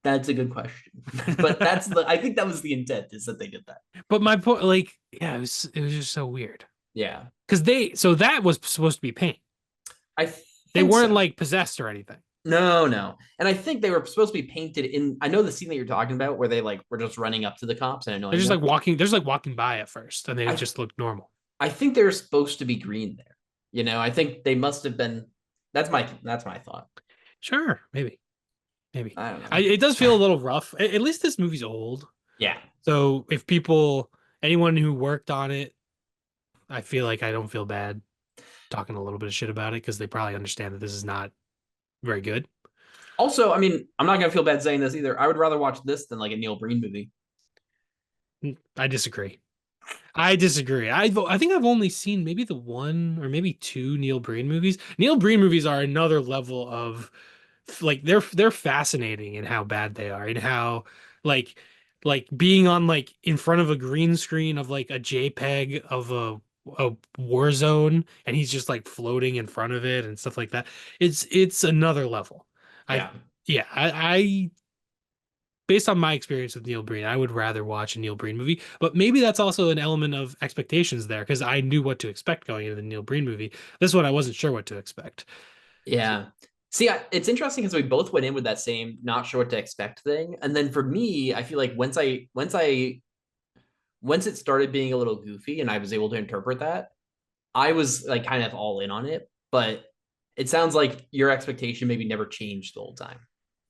that's a good question. But I think that was the intent is that they did that.
But my point, like, yeah, it was just so weird.
Yeah.
Because so that was supposed to be paint.
I
They
think
weren't
so.
like possessed or anything.
No, no. And I think they were supposed to be painted in. I know the scene that you're talking about where they like were just running up to the cops and
They're
annoying
just
them.
like walking by at first, and they
I
just looked normal.
I think they're supposed to be green there. You know, I think they must have been. That's my thought.
Sure, maybe, maybe.
I don't know.
It does feel a little rough. At least this movie's old,
Yeah,
so if anyone who worked on it, I feel like I don't feel bad talking a little bit of shit about it because they probably understand that this is not very good.
also, I mean, I'm not gonna feel bad saying this either. I would rather watch this than like a Neil Breen movie.
I disagree. I disagree. I think I've only seen maybe the one or maybe two Neil Breen movies. Neil Breen movies are another level of like they're fascinating in how bad they are and how like being on like in front of a green screen of like a JPEG of a war zone and he's just like floating in front of it and stuff like that. It's another level. I
Yeah,
yeah, I based on my experience with Neil Breen, I would rather watch a Neil Breen movie. But maybe that's also an element of expectations there because I knew what to expect going into the Neil Breen movie. This one I wasn't sure what to expect. So,
yeah. See, it's interesting because we both went in with that same not sure what to expect thing, and then for me, I feel like once it started being a little goofy and I was able to interpret that, I was like kind of all in on it. But it sounds like your expectation maybe never changed the whole time.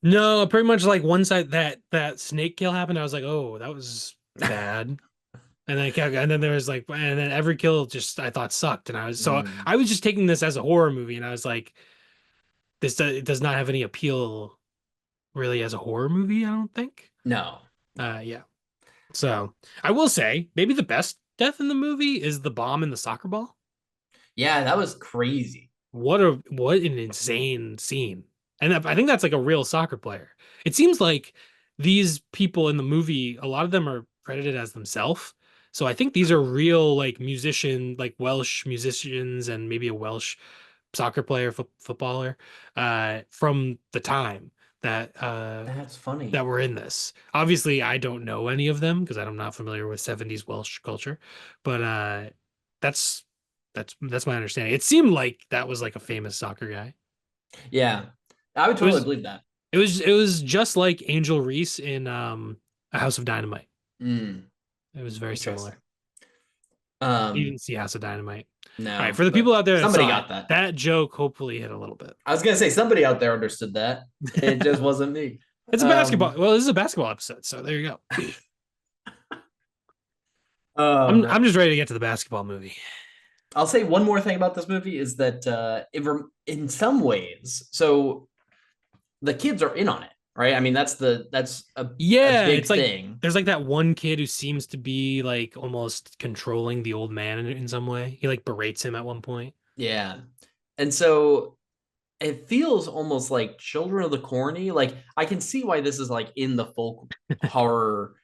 no, pretty much like once that snake kill happened, I was like, oh, that was bad. And then there was like and then every kill just I thought sucked. And
Mm,
I was just taking this as a horror movie and I was like, it does not have any appeal really as a horror movie, I don't think.
no, no.
Yeah. So I will say, maybe the best death in the movie is the bomb in the soccer ball.
Yeah, that was crazy.
What an insane scene. And I think that's like a real soccer player. It seems like these people in the movie, a lot of them are credited as themselves. So I think these are real like like Welsh musicians and maybe a Welsh soccer player, footballer, from the time that
That's funny.
that were in this. Obviously, I don't know any of them because I'm not familiar with 70s Welsh culture, but that's that's my understanding. It seemed like that was like a famous soccer guy.
Yeah, I would
It
totally
was
believe that.
it was just like Angel Reese in A House of Dynamite.
Mm,
It was very
interesting.
similar. You
Um,
didn't see House of Dynamite. All right,
no,
for the
but
people out there that
somebody
saw it,
got that.
that joke hopefully hit a little bit.
I was gonna say somebody out there understood that. It just wasn't me.
It's a basketball.
Um,
Well, this is a basketball episode, so there you go.
Um,
I'm just ready to get to the basketball movie.
I'll say one more thing about this movie is that in some ways, so the kids are in on it, right? I mean, that's a
Yeah,
big
it's like
thing.
there's like that one kid who seems to be like almost controlling the old man in some way. He like berates him at one point.
Yeah. And so it feels almost like Children of the Corny. Like I can see why this is like in the folk horror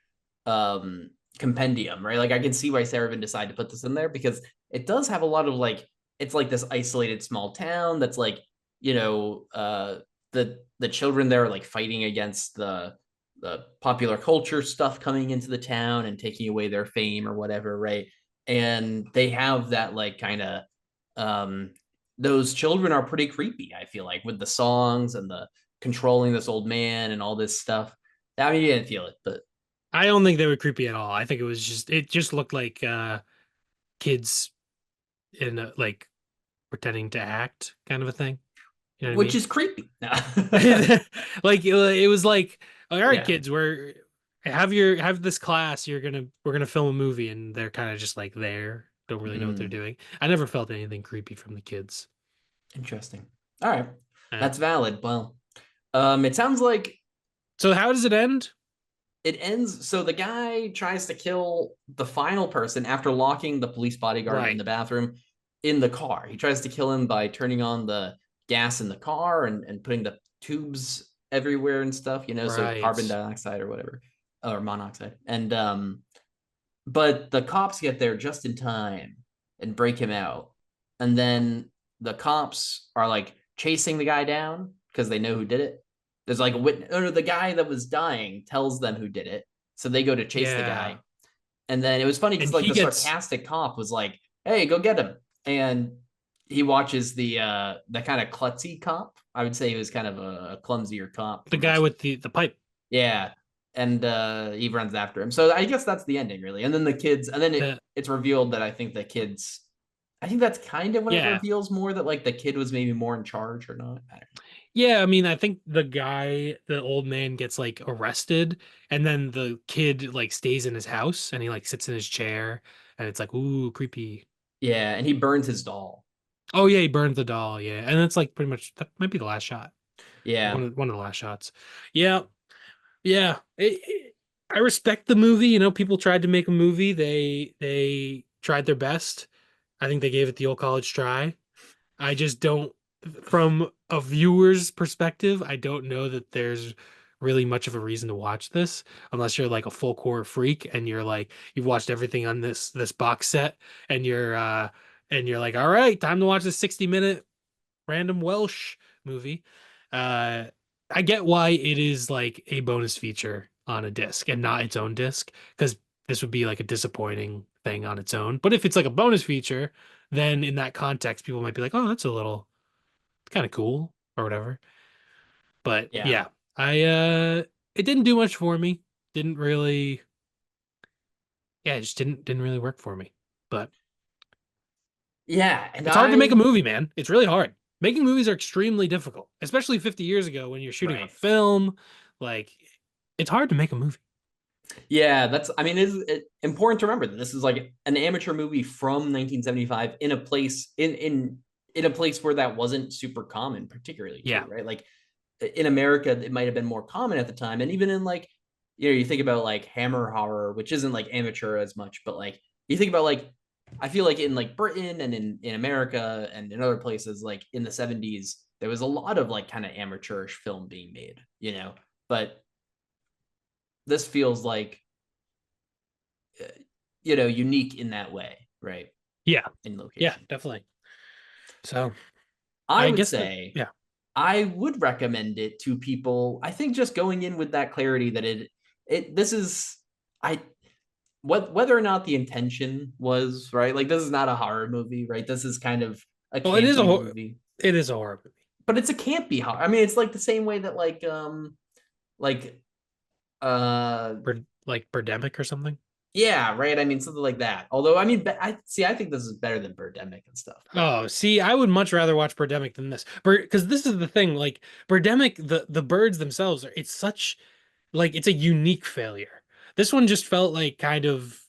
um compendium, right? Like I can see why Sarabin decided to put this in there because it does have a lot of like it's like this isolated small town that's like, you know, the children there are like fighting against the popular culture stuff coming into the town and taking away their fame or whatever, right? And they have that like kind of um those children are pretty creepy, I feel like, with the songs and the controlling this old man and all this stuff. I mean, you didn't feel it, but
I don't think they were creepy at all. I think it just looked like kids in like pretending to act kind of a thing. You know what I
which
mean?
is creepy.
Like it was like, all right,
Yeah.
kids, have this class. We're gonna film a movie, and they're kind of just like there, don't really know what they're
Mm,
doing. I never felt anything creepy from the kids.
interesting. All right.
Uh,
That's valid. Well, it sounds like
so how does it end?
it ends. So the guy tries to kill the final person after locking the police bodyguard in
Right,
the bathroom in the car. He tries to kill him by turning on the gas in the car and putting the tubes everywhere and stuff, you know, so carbon
right.
dioxide or whatever, or monoxide. And but the cops get there just in time and break him out. And then the cops are like chasing the guy down because they know who did it. There's like a witness, or the guy that was dying tells them who did it. So they go to chase the
Yeah,
guy. And then it was funny because
and
like
he
the
gets
sarcastic cop was like, "Hey, go get him." And he watches the kind of klutzy cop. I would say he was kind of a clumsier cop
the
for
guy
most.
with the pipe.
Yeah. And he runs after him. So I guess that's the ending, really. And then the kids, and then
The
it's revealed that I think that's kind of when it
Yeah,
reveals more that like the kid was maybe more in charge or not. I don't
yeah. I mean, I think the old man, gets like arrested, and then the kid like stays in his house, and he like sits in his chair, and it's like, ooh, creepy.
Yeah. And he burns his doll.
Oh yeah, he burned the doll. Yeah, and it's like pretty much that might be the last shot.
Yeah.
One of the last shots. Yeah, yeah. I respect the movie. You know, people tried to make a movie. They tried their best. I think they gave it the old college try. I just don't, from a viewer's perspective, I don't know that there's really much of a reason to watch this unless you're like a full core freak and you're like you've watched everything on this box set and you're like, all right, time to watch this 60-minute random Welsh movie. Uh, I get why it is like a bonus feature on a disc and not its own disc, because this would be like a disappointing thing on its own. But if it's like a bonus feature, then in that context, people might be like, "Oh, that's a little kind of cool" or whatever. But
Yeah.
yeah, I it didn't do much for me. Didn't really, yeah, it just didn't really work for me. But
Yeah. And
it's hard to make a movie, man. It's really hard. Making movies are extremely difficult, especially 50 years ago when you're shooting on
right.
film. Like, it's hard to make a movie.
Yeah. I mean, it's important to remember that this is like an amateur movie from 1975 in a place, in a place where that wasn't super common, particularly too,
Yeah.
right? Like in America, it might have been more common at the time. And even in like, you know, you think about like Hammer horror, which isn't like amateur as much, but like you think about like, I feel like in like Britain and in America and in other places, like in the 70s, there was a lot of like kind of amateurish film being made, you know, but this feels like, uh, you know, unique in that way, right?
Yeah.
In
Yeah,
location.
definitely. So
I
I
would
guess that,
say
yeah.
I would recommend it to people. I think just going in with that clarity that this is I whether or not the intention was right. Like this is not a horror movie, right? This is kind of a
Well, it is
campy movie,
it is a horror movie.
but it's a campy horror. I mean, it's like the same way that like uh
Like Birdemic or something.
yeah, right. I mean, something like that. Although I mean, I see. I think this is better than Birdemic and stuff, but
Oh, see, I would much rather watch Birdemic than this. Because this is the thing, like Birdemic, the birds themselves it's such like it's a unique failure. This one just felt like kind of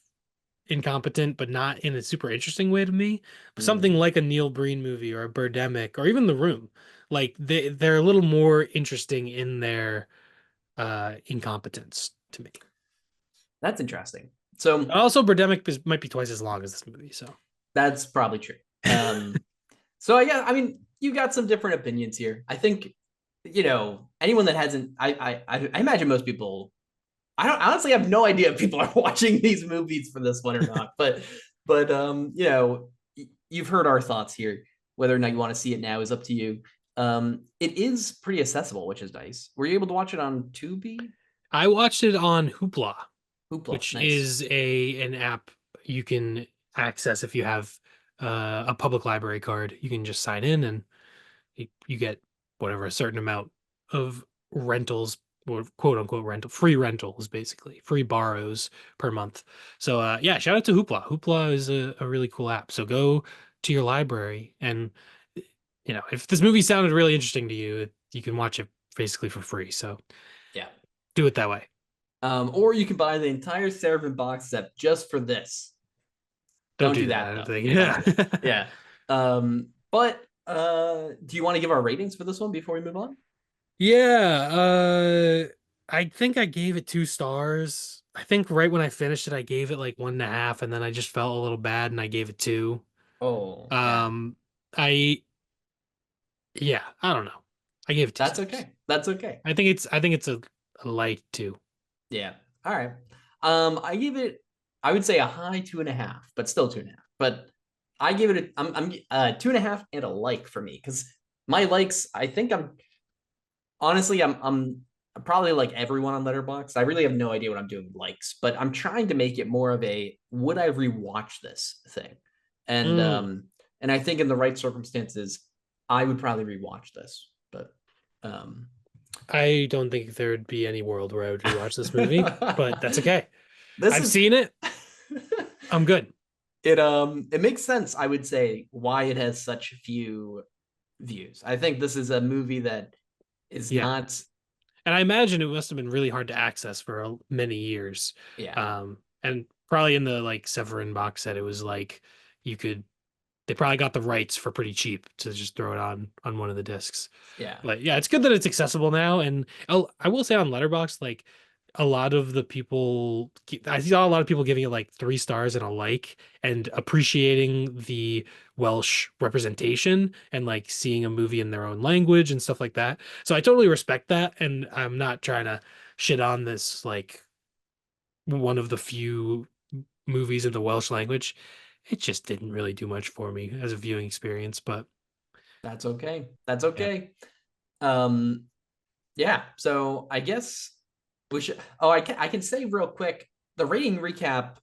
incompetent, but not in a super interesting way to me. Something
Mm.
like a Neil Breen movie or a Birdemic or even The Room. Like they're a little more interesting in their incompetence to me.
That's interesting. So
Also, Birdemic might be twice as long as this movie, so
that's probably true. So I mean, you got some different opinions here. I think, anyone that hasn't, I imagine most people. I don't honestly have no idea if people are watching these movies for this one or not. But you've heard our thoughts here. Whether or not you want to see it now is up to you. It is pretty accessible, which is nice. Were you able to watch it on Tubi?
I watched it on Hoopla,
Hoopla,
which
nice.
is a an app you can access if you have a public library card. You can just sign in and you get whatever a certain amount of rentals or quote unquote free rentals, basically free borrows per month. So yeah, shout out to Hoopla. Hoopla is a really cool app. So go to your library and if this movie sounded really interesting to you, you can watch it basically for free. So
Yeah.
do it that way.
Or you can buy the entire Seraphim box set just for this.
Don't
Don't
do
do
that.
that
I don't
though.
think.
Don't do that.
Yeah.
Yeah. But do you want to give our ratings for this one before we move on?
Yeah, I think I gave it 2 stars. I think right when I finished it, I gave it like 1.5, and then I just felt a little bad and I gave it two.
Oh, yeah.
Um, I yeah, I don't know. I gave it two
That's
stars.
okay. That's okay.
I think it's a light two.
Yeah. All right. I give it, I would say a high 2.5, but still 2.5. But I give it I'm 2.5 and a like for me because my likes, I think I'm honestly, I'm probably like everyone on Letterboxd. I really have no idea what I'm doing with likes, but I'm trying to make it more of a would I rewatch this thing, and
Mm.
um, and I think in the right circumstances, I would probably rewatch this. But um,
I don't think there would be any world where I would rewatch this movie, but that's okay.
this
I've
is
seen it. I'm good.
it makes sense. I would say why it has such few views. I think this is a movie that is
Yeah.
not.
And I imagine it must have been really hard to access for many years.
Yeah,
And probably in the like Severin box set, it was like you could they probably got the rights for pretty cheap to just throw it on one of the discs.
yeah,
But yeah, it's good that it's accessible now. And I will say on Letterboxd, like a lot of the people, I saw a lot of people giving it like 3 stars and a like, and appreciating the Welsh representation and like seeing a movie in their own language and stuff like that. So I totally respect that, and I'm not trying to shit on this like one of the few movies in the Welsh language. It just didn't really do much for me as a viewing experience, but
that's okay. That's
yeah.
okay. Um, Yeah, so I guess we should. Oh, I can say real quick. The rating recap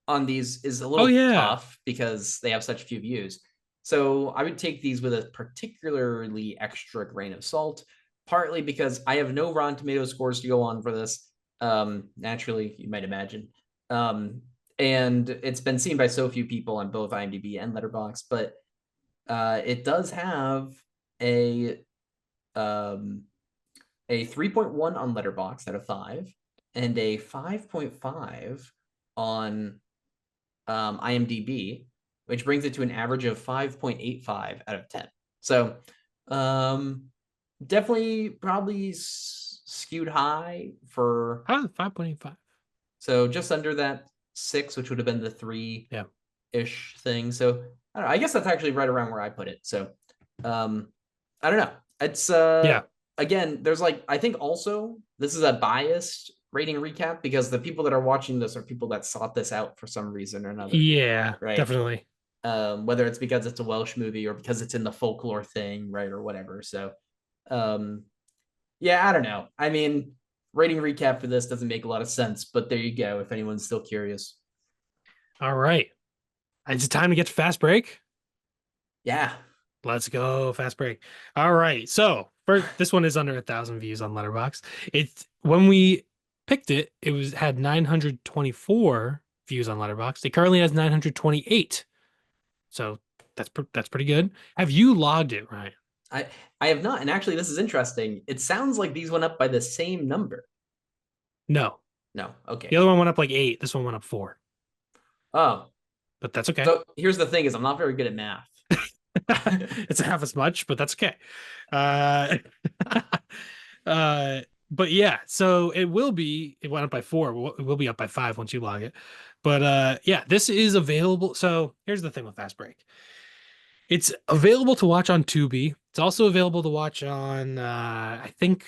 on these is a
Oh
little
yeah.
tough because they have such few views. So I would take these with a particularly extra grain of salt. Partly because I have no Rotten Tomatoes scores to go on for this. Naturally, you might imagine. Um, and it's been seen by so few people on both IMDb and Letterboxd, but it does have a um, a 3.1 on Letterboxd out of 5, and a 5.5 on IMDb, which brings it to an average of 5.85 out of 10. So um, definitely probably skewed high for,
How 5.85?
so just under that 6, which would have been the 3
Yeah.
ish thing. So I don't know. I guess that's actually right around where I put it. So um, I don't know. It's
Yeah.
again, there's like I think also this is a biased rating recap because the people that are watching this are people that sought this out for some reason or another,
Yeah,
right?
definitely.
Whether it's because it's a Welsh movie or because it's in the folklore thing, right, or whatever. So um, yeah, I don't know. I mean, rating recap for this doesn't make a lot of sense, but there you go. If anyone's still curious,
All right. It's time to get to fast break.
yeah.
Let's go, fast break. All right. So for this one is under 1,000 views on Letterboxd. It's when we picked it, it was had 924 views on Letterboxd. It currently has 928. So that's pretty good. Have you logged it, Ryan?
I I have not, and actually, this is interesting. It sounds like these went up by the same number.
No.
No,
The
okay.
other one went up like 8. This one went up 4.
Oh,
but that's okay.
so here's the thing: is I'm not very good at math.
It's half as much, but that's okay. Uh, but yeah, so it went up by four. It will be up by five once you log it. But yeah, this is available. So here's the thing with Fast Break. It's available to watch on Tubi. It's also available to watch on I think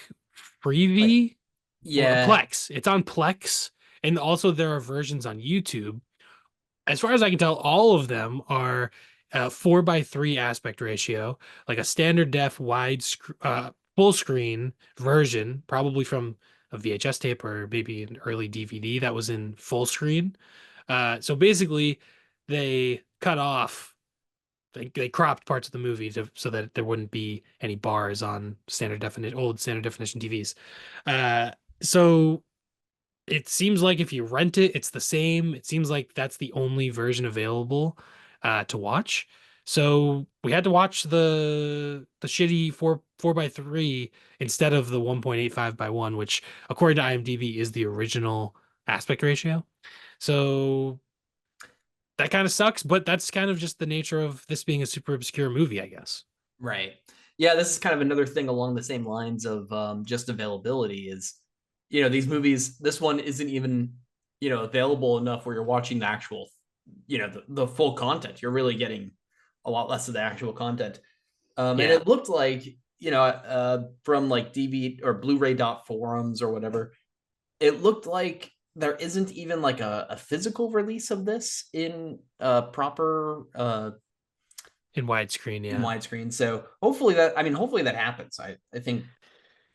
Like,
Freevee or
yeah,
Plex. It's on Plex, and also there are versions on YouTube. As far as I can tell, all of them are 4:3 aspect ratio, like a standard def full screen version, probably from a VHS tape or maybe an early DVD that was in full screen. So basically, they cut off, they cropped parts of the movie so that there wouldn't be any bars on old standard definition TVs. Uh, so it seems like if you rent it, it's the same. It seems like that's the only version available to watch. So we had to watch the shitty four by three instead of the 1.85 by one, which according to IMDb is the original aspect ratio. So that kind of sucks, but that's kind of just the nature of this being a super obscure movie, I guess.
right. Yeah, this is kind of another thing along the same lines of just availability is, these movies, this one isn't even, available enough where you're watching the actual, the full content. You're really getting a lot less of the actual content. And
Yeah.
it looked like, from like DVD or Blu-ray dot forums or whatever, it looked like there isn't even like a physical release of this proper
In widescreen,
in
yeah.
widescreen. So hopefully that happens. I think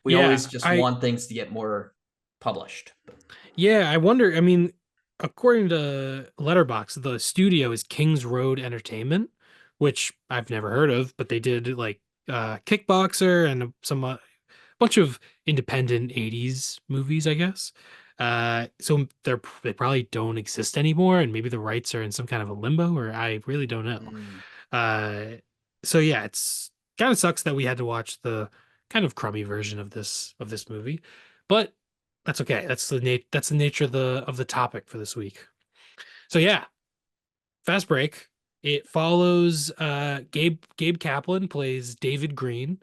we
Yeah,
always just
I
want things to get more published.
Yeah, I wonder. I mean, according to Letterboxd, the studio is Kings Road Entertainment, which I've never heard of, but they did like Kickboxer and some bunch of independent 80s movies, I guess. So they probably don't exist anymore, and maybe the rights are in some kind of a limbo, or I really don't know.
Mm,
Uh, so yeah, it's kind of sucks that we had to watch the kind of crummy version of this movie, but that's okay. That's the nature of the topic for this week. So yeah, Fast Break. It follows Gabe Kaplan plays David Green,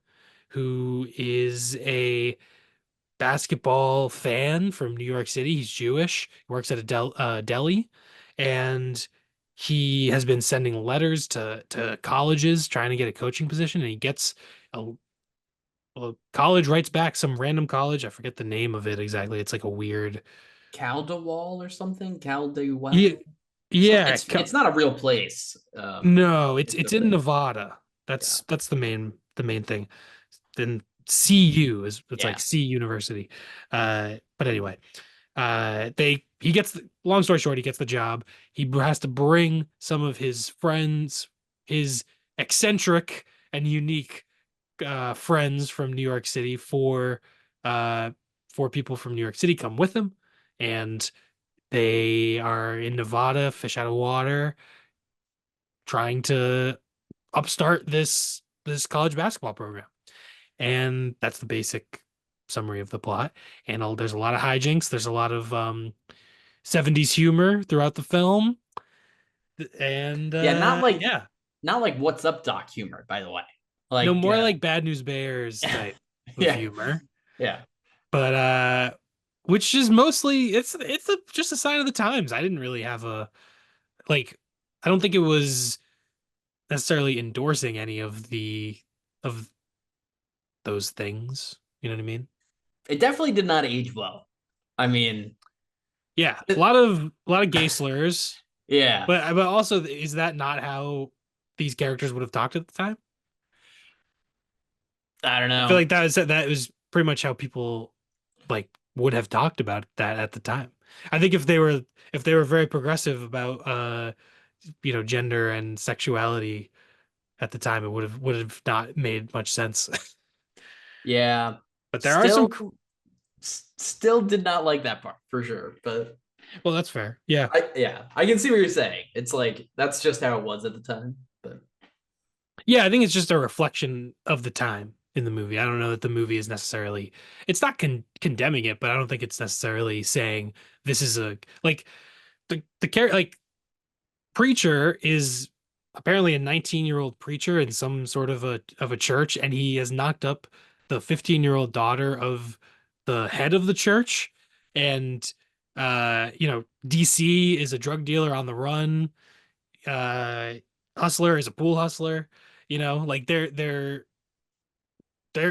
who is a basketball fan from New York City. He's Jewish. He works at a deli, and he has been sending letters to colleges trying to get a coaching position. And he gets a college writes back, some random college. I forget the name of it exactly. It's like a weird.
Caldewall or something.
Yeah,
Caldewell. Some
yeah.
it's not a real place.
No, it's
It's a
in
thing.
Nevada.
Yeah.
That's the main thing. Then CU is it's like
Yeah.
C University. But anyway. He gets long story short, he gets the job. He has to bring some of his friends, his eccentric and unique friends from New York City. Uh four people from New York City come with him, and they are in Nevada, fish out of water, trying to upstart this college basketball program. And that's the basic summary of the plot. And there's a lot of hijinks. There's a lot of 70s humor throughout the film. And
Yeah,
yeah,
not like what's up doc humor, by the way.
no
Like
more like Bad News Bears type of
yeah.
humor.
Yeah.
But which is mostly just a sign of the times. I didn't really have a like I don't think it was necessarily endorsing any of those things. You know what I mean?
It definitely did not age well. I mean,
Yeah,
it,
a lot of gay slurs.
yeah.
But also, is that not how these characters would have talked at the time?
I don't
I feel
know.
like that was pretty much how people like would have talked about that at the time. I think if they were very progressive about gender and sexuality at the time, it would have not made much sense.
Yeah.
But there are
Still
some
still did not like that part for sure. But
well, that's fair. Yeah.
I can see what you're saying. It's like that's just how it was at the time. But
Yeah, I think it's just a reflection of the time in the movie. I don't know that the movie is necessarily it's not condemning it, but I don't think it's necessarily saying this is a like the character like preacher is apparently a 19-year-old preacher in some sort of a church, and he has knocked up the 15-year-old daughter of the head of the church. And DC is a drug dealer on the run. Uh Hustler is a pool hustler. Like they're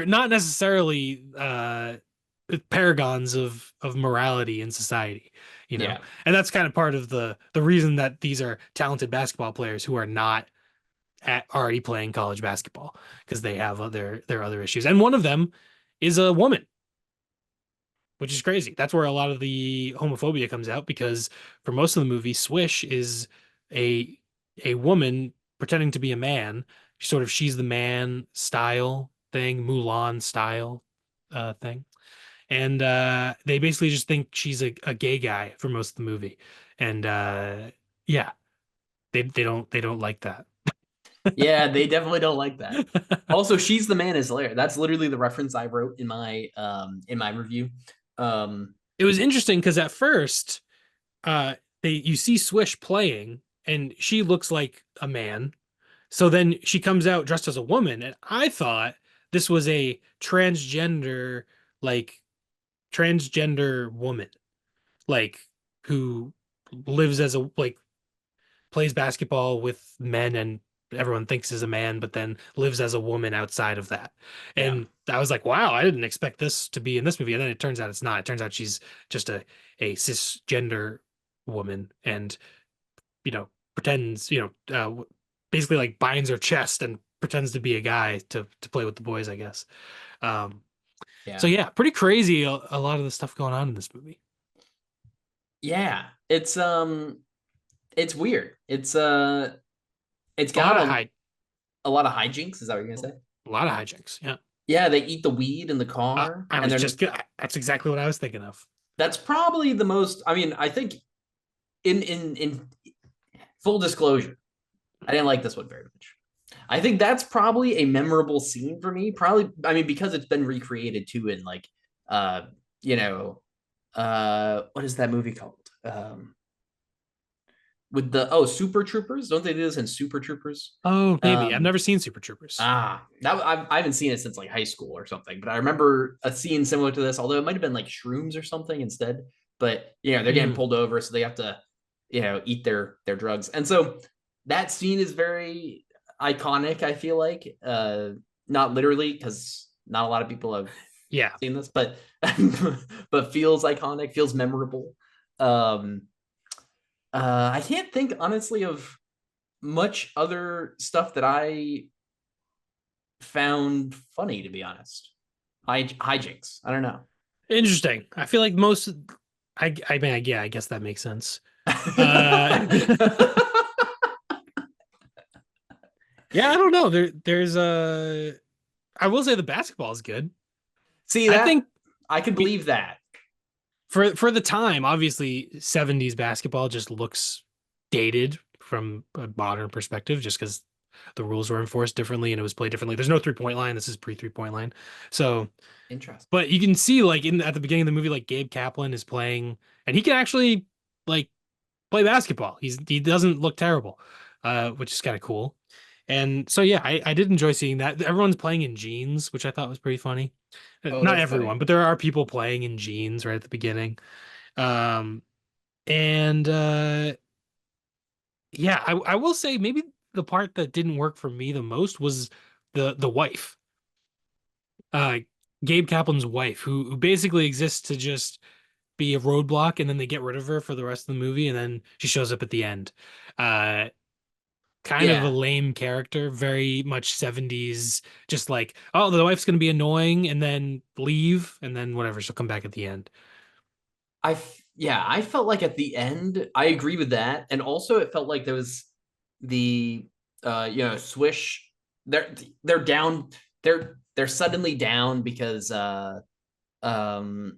not necessarily paragons of morality in society, you know.
Yeah.
And that's kind of part of the reason that these are talented basketball players who are not already playing college basketball, because they have their other issues. And one of them is a woman, which is crazy. That's where a lot of the homophobia comes out, because for most of the movie, Swish is a a woman pretending to be a man. She's the man style thing, Mulan style thing. And they basically just think she's a gay guy for most of the movie. And yeah, they don't like that.
Yeah, they definitely don't like that. Also, she's the man is hilarious. That's literally the reference I wrote in my review. Um,
It was interesting because at first, you see Swish playing, and she looks like a man. So then she comes out dressed as a woman, and I thought this was a like transgender woman, like who lives as a like plays basketball with men and everyone thinks is a man, but then lives as a woman outside of that.
yeah,
And I was like, wow, I didn't expect this to be in this movie. And then it turns out it's not. It turns out she's just a cisgender woman, and pretends, basically like binds her chest and pretends to be a guy to play with the boys, I guess. Um, so
yeah,
yeah, pretty crazy, a lot of the stuff going on in this movie.
yeah. It's weird. It's
A lot
got
of high
a lot of hijinks. Is that what you're gonna say?
a lot of hijinks. Yeah.
Yeah, they eat the weed in the car,
I
and
was
they're
just that's exactly what I was thinking of.
that's probably the most. I mean, I think in full disclosure, I didn't like this one very much. I think that's probably a memorable scene for me. Probably, I mean, because it's been recreated too in like, uh, you know, what is that movie called? With the Super Troopers. Don't they do this in Super Troopers?
Oh, maybe. I've
Um,
never seen Super Troopers.
that I haven't seen it since like high school or something, but I remember a scene similar to this, although it might have been like shrooms or something instead. But they're getting
Mm,
pulled over, so they have to, eat their drugs, and so that scene is very iconic. I feel like, not literally because not a lot of people have
yeah.
seen this, but but feels iconic, feels memorable. Um, I can't think honestly of much other stuff that I found funny, to be honest. Hijinks. I don't know.
Interesting. I feel like most I mean, yeah, I guess that makes sense. Uh yeah, I don't know. There's I will say the basketball is good.
See
I
that?
think
I can believe that.
for the time, obviously 70s basketball just looks dated from a modern perspective, just because the rules were enforced differently and it was played differently. There's no 3-point line. This is pre 3-point line. So,
Interesting.
but you can see like in at the beginning of the movie, like Gabe Kaplan is playing, and he can actually like play basketball. He doesn't look terrible, which is kind of cool. And so yeah, I did enjoy seeing that. Everyone's playing in jeans, which I thought was pretty funny.
Oh,
Not
that's funny.
everyone, but there are people playing in jeans right at the beginning. Um, and yeah, I will say maybe the part that didn't work for me the most was the wife, uh, Gabe Kaplan's wife, who basically exists to just be a roadblock, and then they get rid of her for the rest of the movie, and then she shows up at the end. Uh, Kind of a
Yeah.
lame character, very much 70s, just like, oh, the wife's gonna be annoying and then leave, and then whatever, she'll come back at the end.
I felt like at the end, I agree with that. And also it felt like there was the swish. They're down, they're suddenly down because um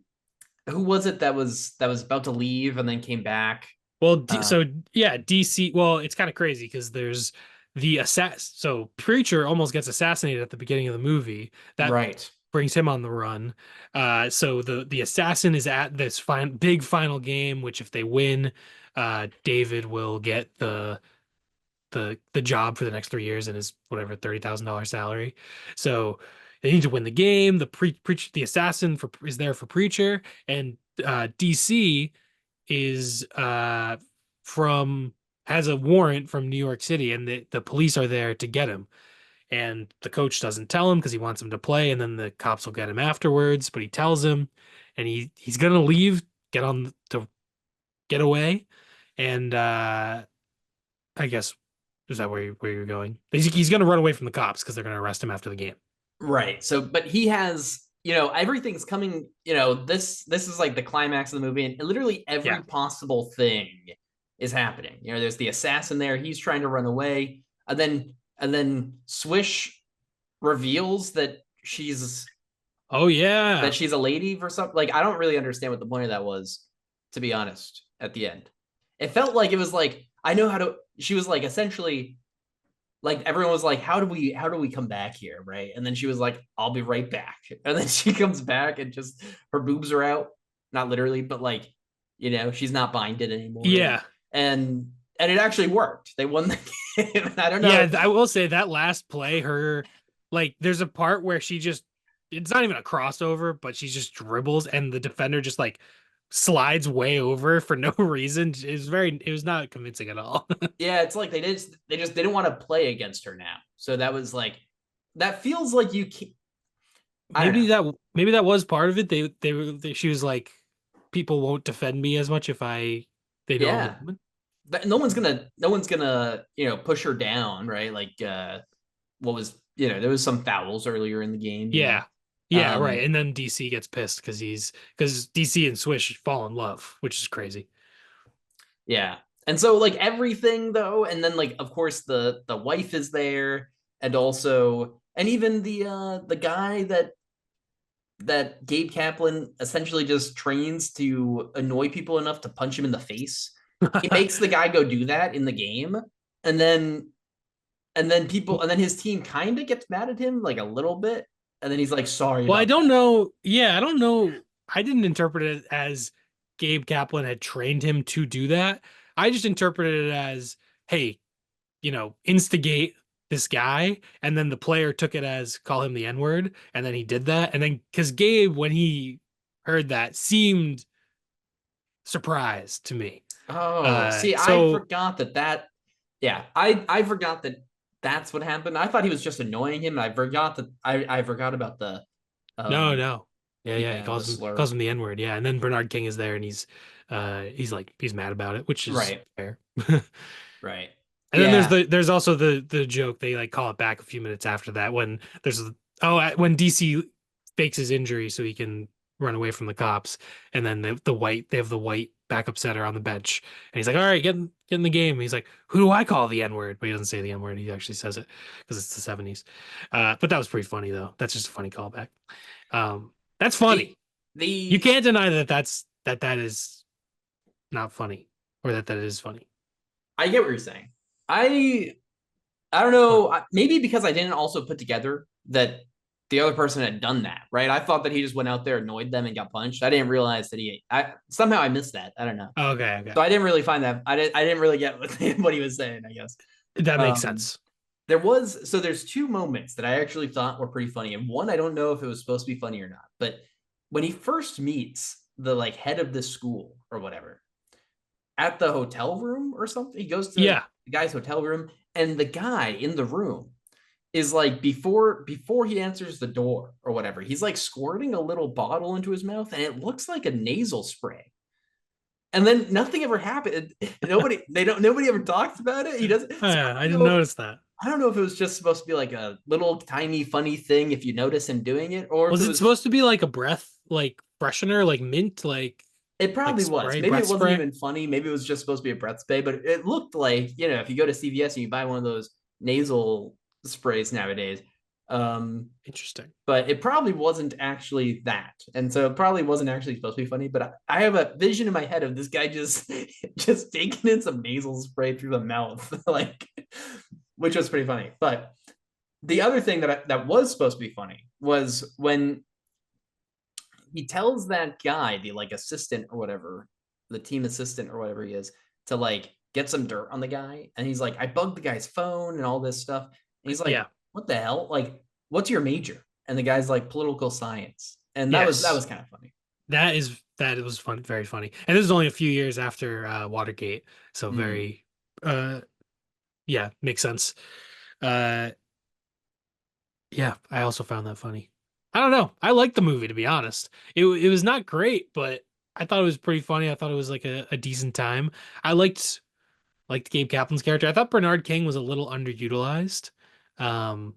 who was it that was about to leave and then came back?
Well,
Uh
so yeah, DC. Well, it's kind of crazy because there's the assassin. So Preacher almost gets assassinated at the beginning of the movie. That
right.
brings him on the run. So the assassin is at this big final game, which if they win, David will get the job for the next 3 years and his whatever $30,000 salary. So they need to win the game. The assassin is there for Preacher, and DC is from has a warrant from New York City, and the police are there to get him. And the coach doesn't tell him because he wants him to play, and then the cops will get him afterwards. But he tells him, and he's gonna leave, get on to get away, and I guess is that where you're going? He's gonna run away from the cops because they're gonna arrest him after the game.
Right. So, but he has, everything's coming, this is like the climax of the movie, and literally
Yeah.
every possible thing is happening. There's the assassin there, he's trying to run away, and then Swish reveals
Oh yeah.
that she's a lady for something. Like, I don't really understand what the point of that was, to be honest, at the end. It felt like it was like, I know how to, she was like essentially like everyone was like, how do we come back here, right? And then she was like, I'll be right back. And then she comes back and just her boobs are out, not literally, but like, she's not binded anymore.
Yeah.
And it actually worked. They won the game. I don't know.
Yeah, I will say that last play, there's a part where it's not even a crossover, but she just dribbles and the defender just like slides way over for no reason. It was not convincing at all.
Yeah, it's like they just didn't want to play against her now. So that was like, that feels like you can't, I don't know.
Maybe that was part of it. She was like, people won't defend me as much if they know I'm a
Yeah.
woman.
But no one's gonna push her down, right? Like what was there was some fouls earlier in the game.
Yeah. Yeah, right.
Um
And then DC gets pissed because DC and Swish fall in love, which is crazy.
yeah. And so like everything though, and then like of course the wife is there, and also and even the guy that Gabe Kaplan essentially just trains to annoy people enough to punch him in the face. He makes the guy go do that in the game, and then his team kind of gets mad at him like a little bit, and then he's like, sorry
Well, I
about
don't
that.
know. Yeah, I don't know. I didn't interpret it as Gabe Kaplan had trained him to do that. I just interpreted it as, hey, instigate this guy. And then the player took it as call him the N-word. And then he did that. And then because Gabe, when he heard that, seemed surprised to me.
Oh, see, I
So
forgot that. Yeah, I forgot that that's what happened. I thought he was just annoying him. I forgot that I forgot about the
no,
um
no. Yeah, yeah, he
the
calls
slur.
him the N-word. Yeah. And then Bernard King is there and he's mad about it, which is
Right,
fair.
right.
And then
Yeah.
there's also the joke they like call it back a few minutes after that when when DC fakes his injury so he can run away from the cops, and then they have the white backup center on the bench, and he's like, all right, get in the game. And he's like, who do I call the N-word? But he doesn't say the N-word. He actually says it because it's the '70s. But that was pretty funny though. That's just a funny callback. That's
The
funny. You
the
can't deny that is not funny, or that is funny.
I get what you're saying. I I don't
It's funny.
know. Maybe because I didn't also put together that the other person had done that, right? I thought that he just went out there, annoyed them, and got punched. I didn't realize that I somehow I missed that. I don't know.
Okay, okay.
So I didn't really find that. I didn't really get what he was saying, I guess.
That makes
Um,
sense.
there's two moments that I actually thought were pretty funny, and one I don't know if it was supposed to be funny or not. But when he first meets the like head of the school or whatever at the hotel room or something, he goes to
Yeah.
the guy's hotel room, and the guy in the room is like before he answers the door or whatever, he's like squirting a little bottle into his mouth, and it looks like a nasal spray. And then nothing ever happened. Nobody ever talks about it. He doesn't.
Oh,
So
yeah, I didn't notice that.
I don't know if it was just supposed to be like a little tiny funny thing if you notice him doing it, or if
Was
it
it
was.
supposed to be like a breath, like freshener, like mint,
It
like
probably was.
spray,
Maybe
breath
it wasn't
spray?
even funny. Maybe it was just supposed to be a breath spray, but it looked like, if you go to CVS and you buy one of those nasal sprays nowadays, um,
Interesting.
but it probably wasn't actually that, and so it probably wasn't actually supposed to be funny. But I have a vision in my head of this guy just just taking in some nasal spray through the mouth, like, which was pretty funny. But the other thing that was supposed to be funny was when he tells that guy, the like assistant or whatever, the team assistant or whatever he is, to like get some dirt on the guy, and he's like, I bugged the guy's phone and all this stuff. And he's like,
Yeah.
what the hell? Like, what's your major? And the guy's like, political science. And that was
Yes.
kind of funny.
That was fun, very funny. And this is only a few years after Watergate, so
Hmm.
very uh yeah, makes sense. Uh yeah, I also found that funny. I don't know. I liked the movie, to be honest. It was not great, but I thought it was pretty funny. I thought it was like a decent time. I liked Gabe Kaplan's character. I thought Bernard King was a little underutilized. Um,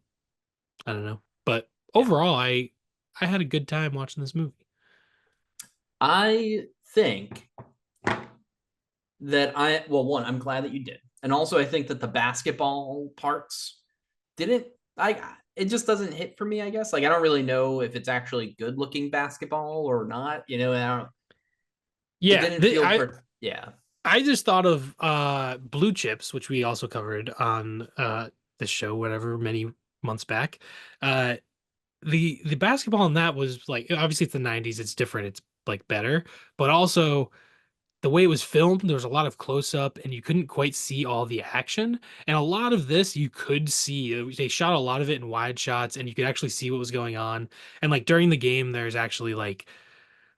I don't know. But
Yeah.
overall, I had a good time watching this movie.
I think that well, one, I'm glad that you did. And also I think that the basketball parts didn't I it just doesn't hit for me, I guess. Like I don't really know if it's actually good looking basketball or not, and it
Yeah,
didn't feel yeah.
I just thought of Blue Chips, which we also covered on this show, whatever, many months back. Uh the basketball in that was like obviously it's the 90s, it's different, it's like better, but also the way it was filmed, there was a lot of close up and you couldn't quite see all the action. And a lot of this you could see. They shot a lot of it in wide shots and you could actually see what was going on. And like during the game, there's actually like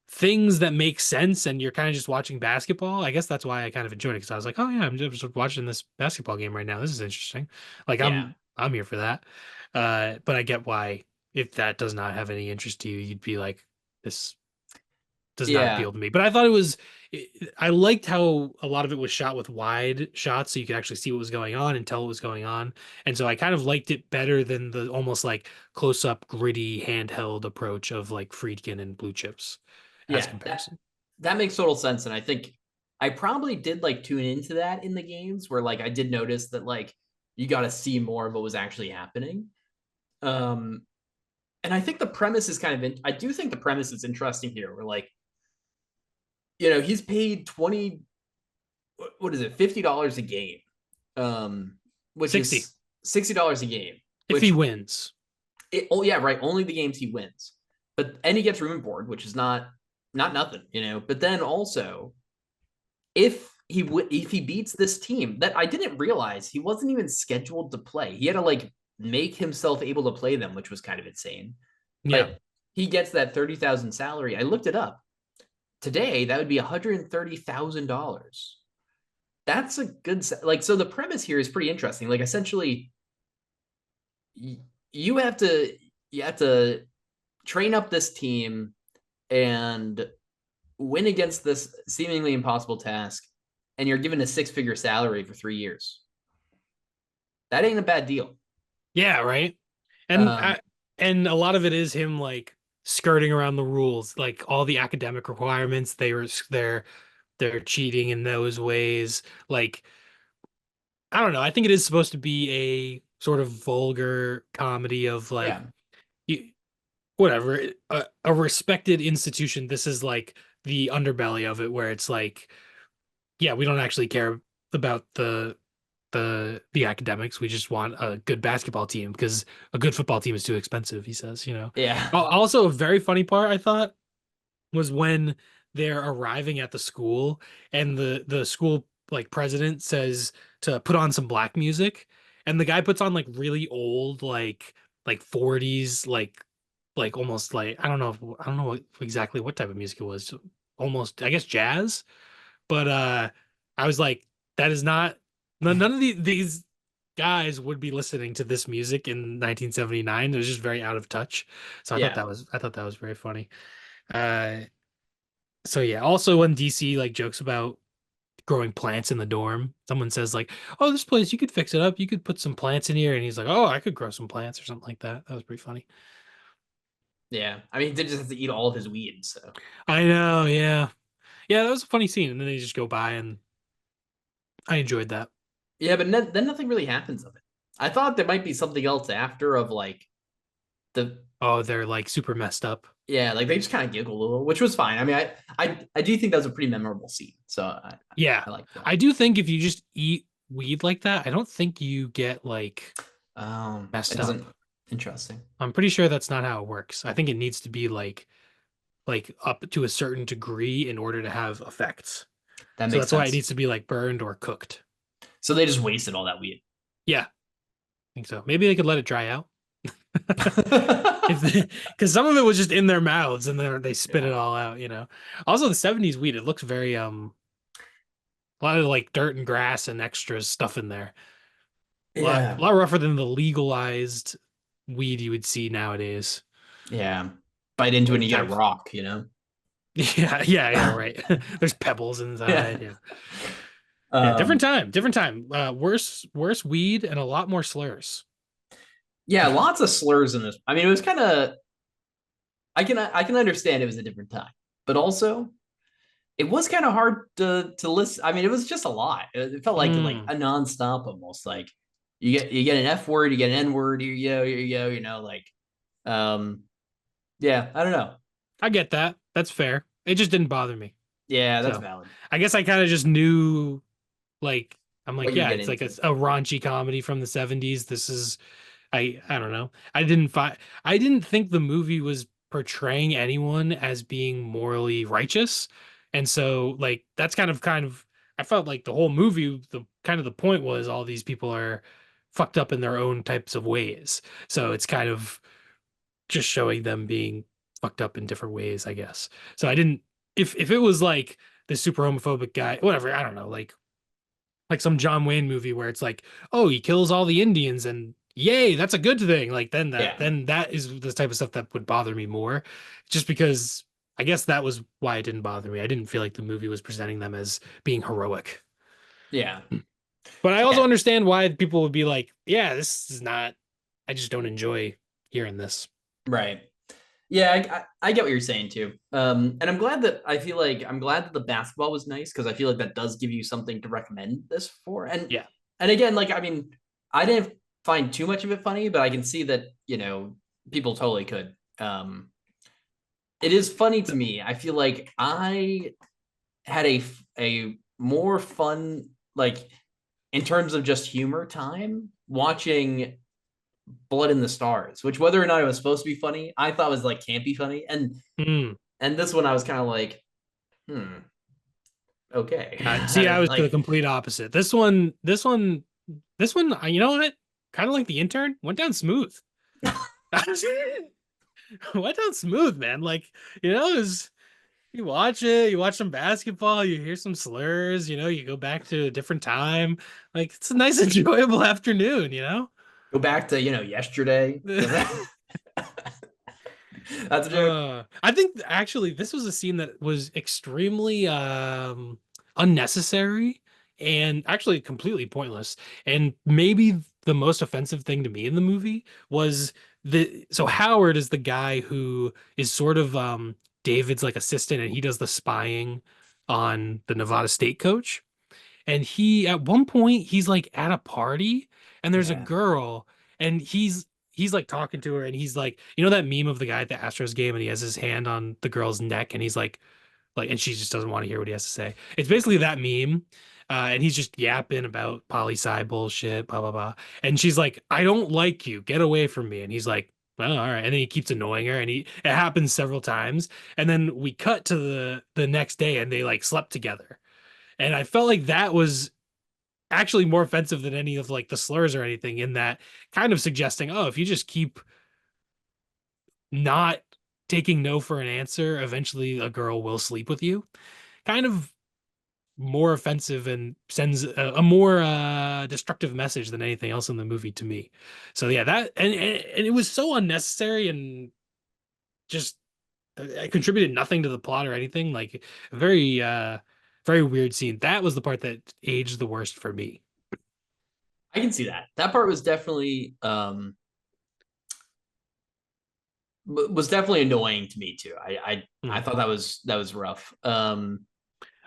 things that make sense and you're kind of just watching basketball. I guess that's why I kind of enjoyed it because I was like, oh yeah, I'm just watching this basketball game right now. This is interesting. Like
Yeah.
I'm here for that. But I get why if that does not have any interest to you, you'd be like, this does not
Yeah.
appeal to me. But I thought it was, I liked how a lot of it was shot with wide shots so you could actually see what was going on and tell what was going on. And so I kind of liked it better than the almost like close up, gritty, handheld approach of like Friedkin and Blue Chips as
Yeah. That
comparison.
that makes total sense. And I think I probably did like tune into that in the games where like I did notice that like you got to see more of what was actually happening. Um, and I think the premise is kind of I do think the premise is interesting here. Where like, he's paid 20, what is it, $50 a game, which
60
is $60 a game,
if he
which
wins.
oh yeah, right, only the games he wins. And he gets room and board, which is not nothing, But then also, if he beats this team that I didn't realize he wasn't even scheduled to play, he had to like make himself able to play them, which was kind of insane.
Yeah.
But he gets that 30,000 salary. I looked it up today. That would be $130,000. That's a good like. So the premise here is pretty interesting. Like essentially, you have to you have to train up this team and win against this seemingly impossible task, and you're given a six-figure salary for 3 years. That ain't a bad deal.
Yeah, right. And
Um,
and a lot of it is him like skirting around the rules, like all the academic requirements. They're cheating in those ways. Like I don't know. I think it is supposed to be a sort of vulgar comedy of like
yeah,
y- whatever, a respected institution. This is like the underbelly of it, where it's like, yeah, we don't actually care about the academics. We just want a good basketball team because a good football team is too expensive, he says, you know.
yeah,
Also, a very funny part I thought was when they're arriving at the school and the school like president says to put on some black music and the guy puts on like really old like 40s like almost like I don't know exactly what type of music it was, almost I guess jazz, but I was like that is not none of these guys would be listening to this music in 1979. It was just very out of touch, so
yeah,
I thought that was very funny. uh so yeah, also when DC like jokes about growing plants in the dorm, someone says like, "Oh, this place you could fix it up. You could put some plants in here," and he's like, "Oh, I could grow some plants or something like that." That was pretty funny.
yeah. I mean, he did just have to eat all of his weed. So
I know, yeah, yeah, that was a funny scene, and then they just go by, and I enjoyed that.
yeah, but then nothing really happens of it. I thought there might be something else after of like the
Oh, they're like super messed up.
yeah, like they just kind of giggle a little, which was fine. I mean, I do think that was a pretty memorable scene. So
Yeah,
I like that.
I do think if you just eat weed like that, I don't think you get like
It
messed up.
doesn't interesting.
I'm pretty sure that's not how it works. I think it needs to be like up to a certain degree in order to have effects.
That
So
makes
that's why it
sense.
needs to be like burned or cooked.
So they just wasted all that weed.
Yeah, I think so. Maybe they could let it dry out. If because some of it was just in their mouths and then they spit it
Yeah.
all out, you know. Also, the 70s weed, it looks very a lot of like dirt and grass and extra stuff in there. A
Yeah.
lot rougher than the legalized weed you would see nowadays.
Yeah. Bite into it and
Like
you get a
time.
rock, you know?
Yeah, yeah, yeah, right. There's pebbles inside.
Yeah.
Yeah. Yeah, different
Um,
time, different time. Worse weed and a lot more slurs.
yeah, lots of slurs in this. I mean, it was kind of I can understand it was a different time, but also it was kind of hard to listen. I mean, it was just a lot. It felt like
Mm,
a nonstop almost. Like you get an F word, you get an N word, like um yeah, I don't know.
I get that. That's fair. It just didn't bother me.
Yeah, that's
So
valid.
I guess I kind of just knew, like, I'm
What
like,
you're
yeah,
getting
it's like
into.
a raunchy comedy from the 70s. This is, I don't know. I didn't think the movie was portraying anyone as being morally righteous. And so like that's kind of I felt like the whole movie, the kind of the point was all these people are fucked up in their own types of ways. So it's kind of just showing them being fucked up in different ways, I guess. So I didn't if it was like the super homophobic guy, whatever, I don't know, like some John Wayne movie where it's like, oh, he kills all the Indians and yay, that's a good thing. Like
Yeah.
then that is the type of stuff that would bother me more. Just because I guess that was why it didn't bother me. I didn't feel like the movie was presenting them as being heroic.
Yeah.
But I also
Yeah.
understand why people would be like, yeah, this is not, I just don't enjoy hearing this.
Right. Yeah, I get what you're saying too. And I'm glad that the basketball was nice because I feel like that does give you something to recommend this for.
Yeah.
And again, like I mean, I didn't find too much of it funny, but I can see that, people totally could. It is funny to me. I feel like I had a more fun, like in terms of just humor time watching Blood in the Stars, which whether or not it was supposed to be funny, I thought was like campy funny.
Mm.
And this one I was kind of like, okay.
See, I was the
Like
complete opposite. This one, you know what? Kind of like the intern, went down smooth. Went down smooth, man. Like, is you watch it, you watch some basketball, you hear some slurs, you go back to a different time. Like, it's a nice, enjoyable afternoon,
go back to, yesterday. That's a joke.
I think actually this was a scene that was extremely unnecessary and actually completely pointless. And maybe the most offensive thing to me in the movie was so Howard is the guy who is sort of David's like assistant and he does the spying on the Nevada State coach. And he at one point he's like at a party and there's a
Yeah.
girl and he's like talking to her and he's like, that meme of the guy at the Astros game and he has his hand on the girl's neck and he's like and she just doesn't want to hear what he has to say. It's basically that meme. And he's just yapping about poli sci bullshit, blah blah blah. And she's like, "I don't like you. Get away from me." And he's like, "Well, all right." And then he keeps annoying her, and it happens several times. And then we cut to the next day, and they like slept together. And I felt like that was actually more offensive than any of like the slurs or anything in that kind of suggesting, oh, if you just keep not taking no for an answer, eventually a girl will sleep with you. Kind of more offensive and sends a more destructive message than anything else in the movie to me. So yeah, that and it was so unnecessary and just it contributed nothing to the plot or anything. Like a very weird scene. That was the part that aged the worst for me.
I can see that. That part was definitely annoying to me too. I
Mm.
thought that was rough.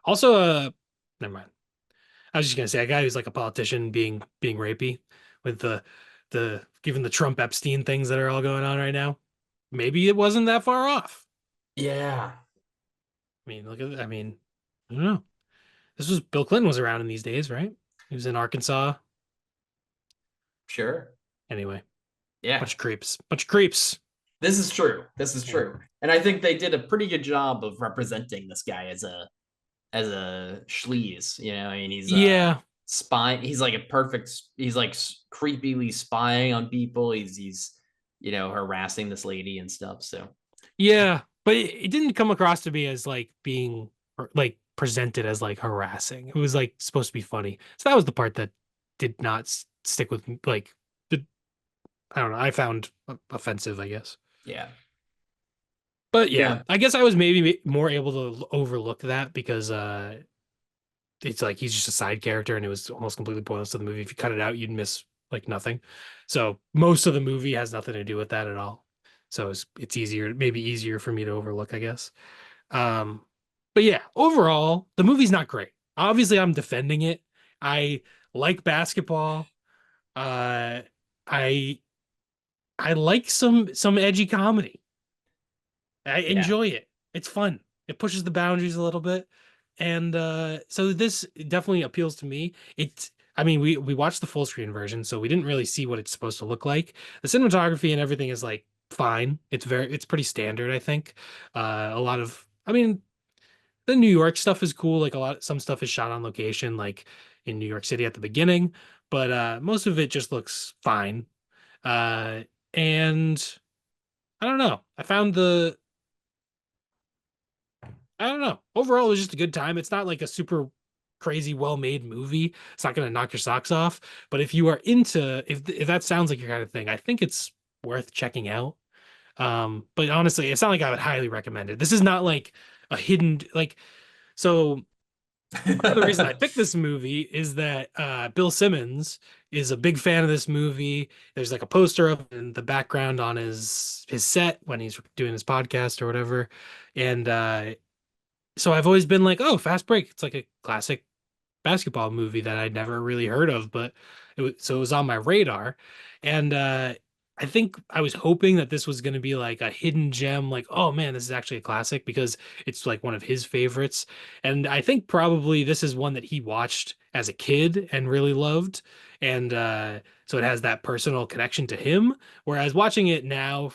Also, never mind. I was just gonna say a guy who's like a politician being rapey with the given the Trump Epstein things that are all going on right now. Maybe it wasn't that far off.
Yeah,
I mean, I mean, I don't know. This was Bill Clinton was around in these days, right? He was in Arkansas.
sure.
Anyway,
Yeah.
bunch of creeps. Bunch of creeps.
This is true. This is
Yeah.
true. And I think they did a pretty good job of representing this guy as a sleaze. I mean, he's
Yeah.
spying. He's like a perfect. He's like creepily spying on people. He's harassing this lady and stuff. So
Yeah, but it didn't come across to me as like being like presented as like harassing. It was like supposed to be funny. So that was the part that did not stick with me. Like, the, I don't know. I found offensive, I guess.
yeah,
But yeah,
yeah.
I guess I was maybe more able to overlook that because it's like he's just a side character and it was almost completely pointless to the movie. If you cut it out, you'd miss like nothing. So most of the movie has nothing to do with that at all. So it's easier, maybe easier for me to overlook, I guess. Um, but yeah, overall, the movie's not great. Obviously, I'm defending it. I like basketball. Uh, I I like some edgy comedy. I
Yeah.
enjoy it. It's fun. It pushes the boundaries a little bit. And so this definitely appeals to me. It's I mean, we watched the full screen version, so we didn't really see what it's supposed to look like. The cinematography and everything is like fine. It's pretty standard, I think. A lot of I mean, the New York stuff is cool. Like some stuff is shot on location, like in New York City at the beginning, but most of it just looks fine. Uh and I don't know. I don't know. Overall, it was just a good time. It's not like a super crazy well-made movie. It's not going to knock your socks off. But if you are into, if that sounds like your kind of thing, I think it's worth checking out. But honestly, it's not like I would highly recommend it. This is not like a hidden like. So part of the reason I picked this movie is that Bill Simmons is a big fan of this movie. There's like a poster of it in the background on his set when he's doing his podcast or whatever, and so I've always been like, oh, Fast Break. It's like a classic basketball movie that I'd never really heard of, but it was on my radar. And I think I was hoping that this was going to be like a hidden gem, like, oh man, this is actually a classic because it's like one of his favorites. And I think probably this is one that he watched as a kid and really loved. And so it has that personal connection to him. Whereas watching it now,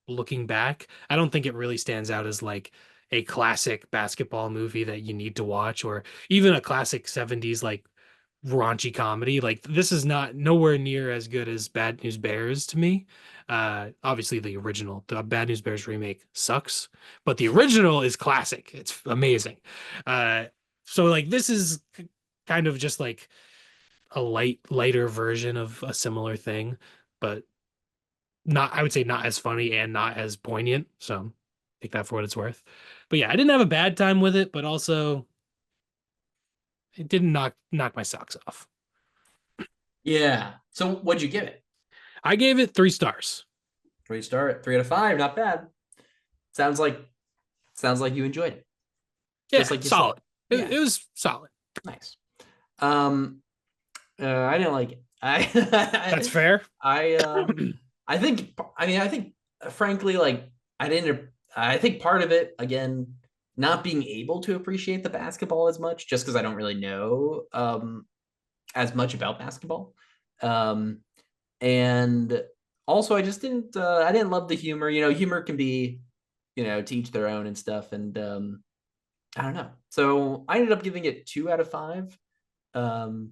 looking back, I don't think it really stands out as like a classic basketball movie that you need to watch, or even a classic 70s like raunchy comedy. Like this is not nowhere near as good as Bad News Bears to me. Obviously the Bad News Bears remake sucks, but the original is classic. It's amazing. Uh, so like this is kind of just like a lighter version of a similar thing, but not, I would say not as funny and not as poignant. So take that for what it's worth. But yeah, I didn't have a bad time with it, but also it didn't knock my socks off.
Yeah. So what'd you give it?
I gave it 3 stars.
3 star, 3 out of 5. Not bad. Sounds like sounds like you enjoyed it, just
Yeah,
like you said.
solid.
Yeah.
It was solid.
Nice. Um, I didn't like it.
That's fair.
I I think I think frankly like I didn't I think part of it again not being able to appreciate the basketball as much just because I don't really know as much about basketball. Um and also I didn't love the humor. Humor can be, to each their own and stuff, and I don't know. So I ended up giving it 2 out of 5. Um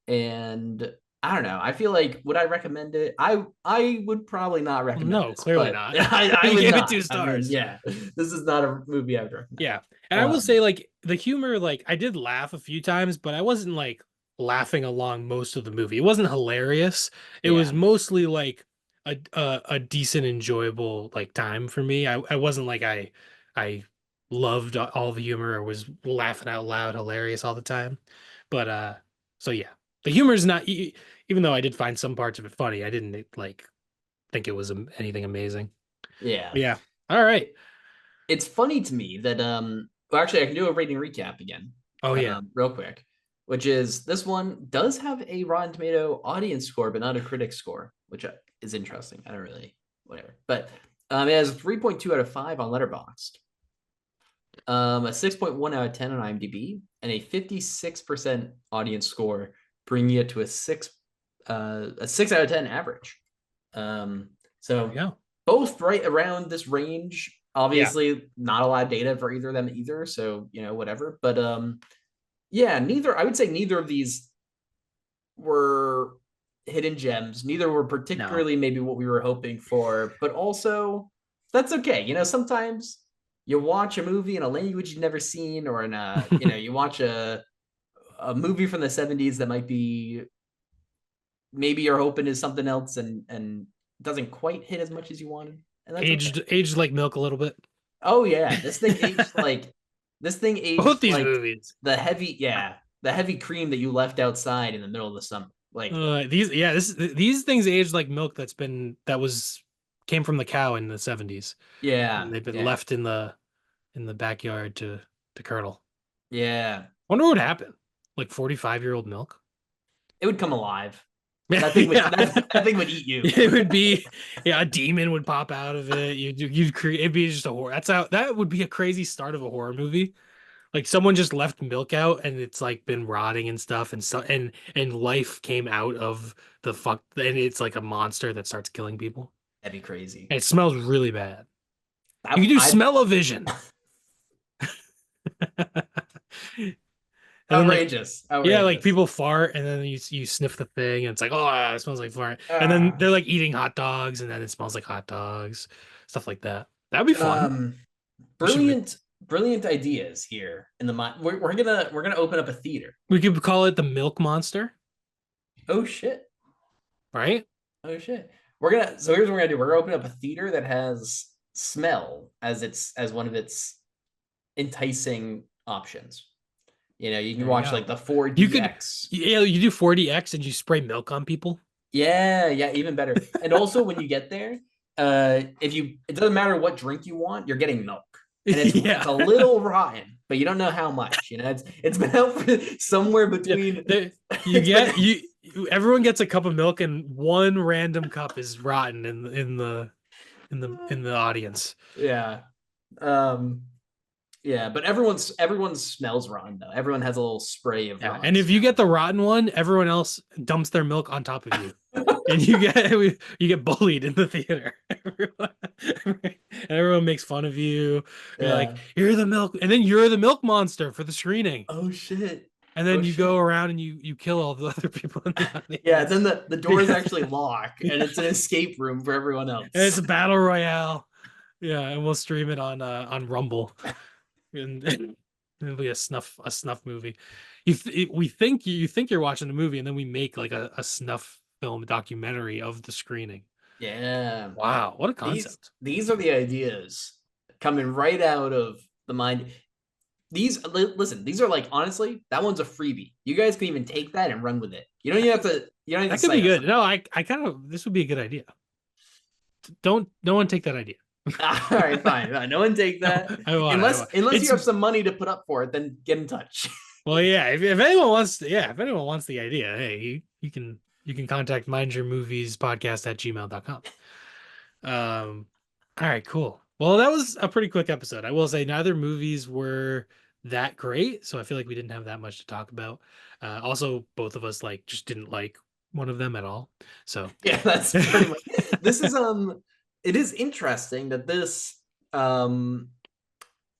and I don't know. I feel like would I recommend it? I would probably not recommend
No,
this,
clearly
but
not.
I
You
would
gave it
not.
two
I mean,
stars.
yeah, this is not a movie I would recommend.
Yeah. And I will
Um,
say, like, the humor, like, I did laugh a few times, but I wasn't like laughing along most of the movie. It wasn't hilarious. It was
yeah,
mostly like a decent, enjoyable like time for me. I wasn't like I loved all the humor or was laughing out loud hilarious all the time. But so yeah. The humor is not even though I did find some parts of it funny, I didn't like think it was anything amazing.
yeah.
But yeah. All right.
It's funny to me that well, actually, I can do a rating recap again,
Oh yeah.
real quick, which is this one does have a Rotten Tomato audience score, but not a critic score, which is interesting. I don't really whatever, but it has a 3.2 out of 5 on Letterboxd, a 6.1 out of 10 on IMDb, and a 56% audience score, bringing it to a 6 out of 10 average. Um,
There we
so
go.
both right around this range.
Yeah.
Obviously, not a lot of data for either of them either. So whatever. But yeah, neither. I would say neither of these. were hidden gems. Neither were
No.
particularly maybe what we were hoping for, but also that's okay. Sometimes you watch a movie in a language you've never seen, or in a, you watch a movie from the 70s that might be, maybe you're hoping is something else, and doesn't quite hit as much as you wanted. And that's okay.
Aged like milk a little bit.
Oh yeah, this thing
Both
aged
these
like
movies.
the heavy cream that you left outside in the middle of the summer. Like,
These things aged like milk that was came from the cow in the 70s.
yeah,
And they've been
yeah,
left in the backyard to curdle.
yeah.
Wonder what happened. Like 45-year-old milk?
It would come alive. That thing would
Yeah.
that thing would eat you.
It would be, yeah, a demon would pop out of it. You'd create, it'd be just a horror. That would be a crazy start of a horror movie. Like someone just left milk out and it's like been rotting and stuff, and life came out of the fuck, and it's like a monster that starts killing people.
That'd be crazy.
And it smells really bad. You can
I
do
I
smell-o-vision. And then like,
outrageous,
yeah, like
outrageous.
people fart and then you sniff the thing and it's like, oh, it smells like fart. And then
Ah.
they're like eating hot dogs and then it smells like hot dogs, stuff like that. That'd be fun.
Um,
We should re
brilliant ideas here in the mind. We're gonna open up a theater.
we could call it the Milk Monster,
Oh shit.
right?
Oh shit. So here's what we're gonna do. We're gonna open up a theater that has smell as one of its enticing options. You can
There you
watch
go.
like the
You could,
4DX.
yeah, you do 40X and you spray milk on people.
Yeah, yeah, even better. And also when you get there, if you it doesn't matter what drink you want, you're getting milk. And it's
Yeah.
a little rotten, but you don't know how much. It's been out for somewhere
Yeah.
between
You
it's been
get everyone gets a cup of milk and one random cup is rotten in the audience.
yeah. Um yeah, but everyone smells rotten though. Everyone has a little spray of
Yeah,
rotten
and if you get
smell.
the rotten one, everyone else dumps their milk on top of you, and you get bullied in the theater. Everyone makes fun of you. You're like,
Yeah.
you're the milk, and then you're the milk monster for the screening,
Oh shit.
and
Oh
then you go
shit.
around and you kill all the other people in the
Yeah,
audience.
then the doors
Yeah,
actually lock and
yeah.
it's an escape room for everyone
And it's
else.
a battle royale. Yeah, and we'll stream it on Rumble, and it'll be a snuff movie. We think you're watching a movie, and then we make like a snuff film documentary of the screening.
Yeah.
Wow, what a
These
concept!
these are the ideas coming right out of the mind. Listen, these are like, honestly, that one's a freebie. You guys can even take that and run with it. You don't need to
That could be
cite us
good.
on
No, I kind of this would be a good idea. Don't no one take that idea.
it. All right, fine, fine. No one take that.
I want it. I
Unless
want
unless you
it's
have some money to put up for it, then get in touch.
well, yeah. If anyone wants, yeah, if anyone wants the idea, hey, you can contact mindyourmoviespodcast at gmail.com. All right, cool. Well, that was a pretty quick episode. I will say neither movies were that great, so I feel like we didn't have that much to talk about. Also, both of us like just didn't like one of them at all. So,
Yeah, that's pretty much. This is it is interesting that this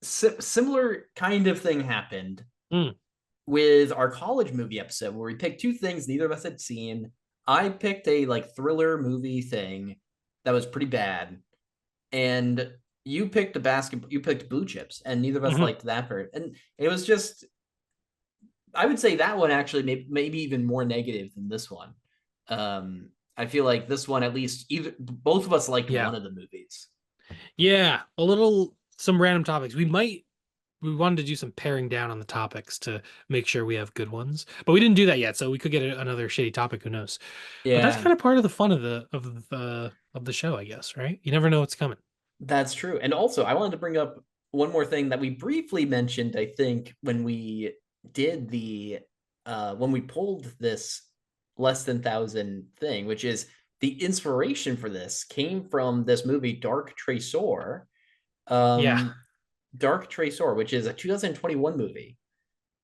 similar kind of thing happened
mm,
with our college movie episode where we picked two things neither of us had seen. I picked a like thriller movie thing that was pretty bad, and you picked Blue Chips, and neither of us
mhm.
liked that part. And it was just, I would say that one actually maybe even more negative than this one. I feel like this one, at least, either both of us liked
Yeah,
one of the movies.
yeah, a little some random topics. We wanted to do some paring down on the topics to make sure we have good ones, but we didn't do that yet. So we could get another shitty topic. Who knows? But that's
Yeah,
kind of part of the fun of the show, I guess, right? You never know what's coming.
that's true. And also, I wanted to bring up one more thing that we briefly mentioned, I think, when we did when we pulled this less than thousand thing, which is the inspiration for this came from this movie Dark Tracor.
Yeah,
Um, Dark Tracor, which is a 2021 movie.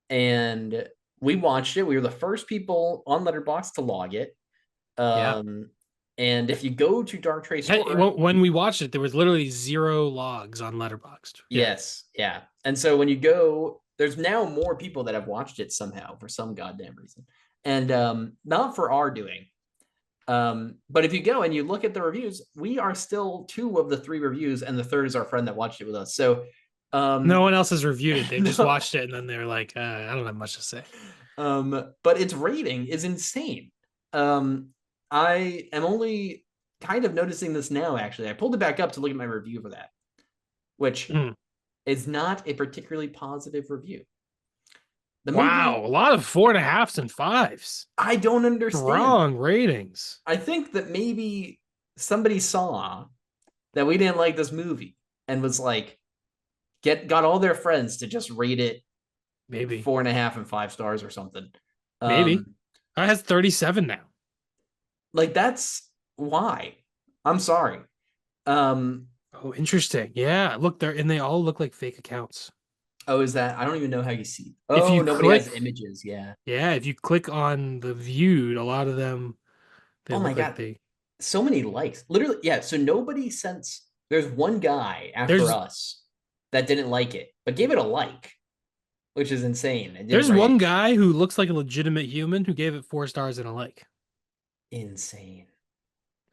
And we watched it. We were the first people on Letterboxd to log it.
yeah.
Um, and if you go to Dark
Hey,
Tracor,
when we watched it, there was literally zero logs on Letterboxd. Yeah,
yes, yeah. And so when you go, there's now more people that have watched it somehow for some goddamn reason, and not for our doing. But if you go and you look at the reviews, we are still 2 of the 3 reviews, and the third is our friend that watched it with us. So,
No
um,
one else has reviewed it. They've just
no,
watched it and then they're like, I don't have much to say.
but its rating is insane. Um, I am only kind of noticing this now. Actually, I pulled it back up to look at my review for that, which
Mm.
is not a particularly positive review. The
Wow,
movie,
a lot of 4.5s and fives.
I don't understand.
Strong ratings.
I think that maybe somebody saw that we didn't like this movie and was like, got all their friends to just rate it
Maybe.
4.5 and 5 stars or something.
Maybe.
Um,
It has 37 now.
like that's why. I'm sorry. Um,
Oh, interesting. Yeah, look there, and they all look like fake accounts.
oh, is that? I don't even know how you see.
If
Oh,
you
nobody has
click,
images. Yeah.
yeah, if you click on the viewed, a lot of them they
Oh my
look like
god,
they.
so many likes. Literally, yeah. So nobody since there's one guy after
There's
us that didn't like it, but gave it a like, which is insane, and didn't
there's
write
one
anything.
guy who looks like a legitimate human who gave it 4 stars and a like.
Insane.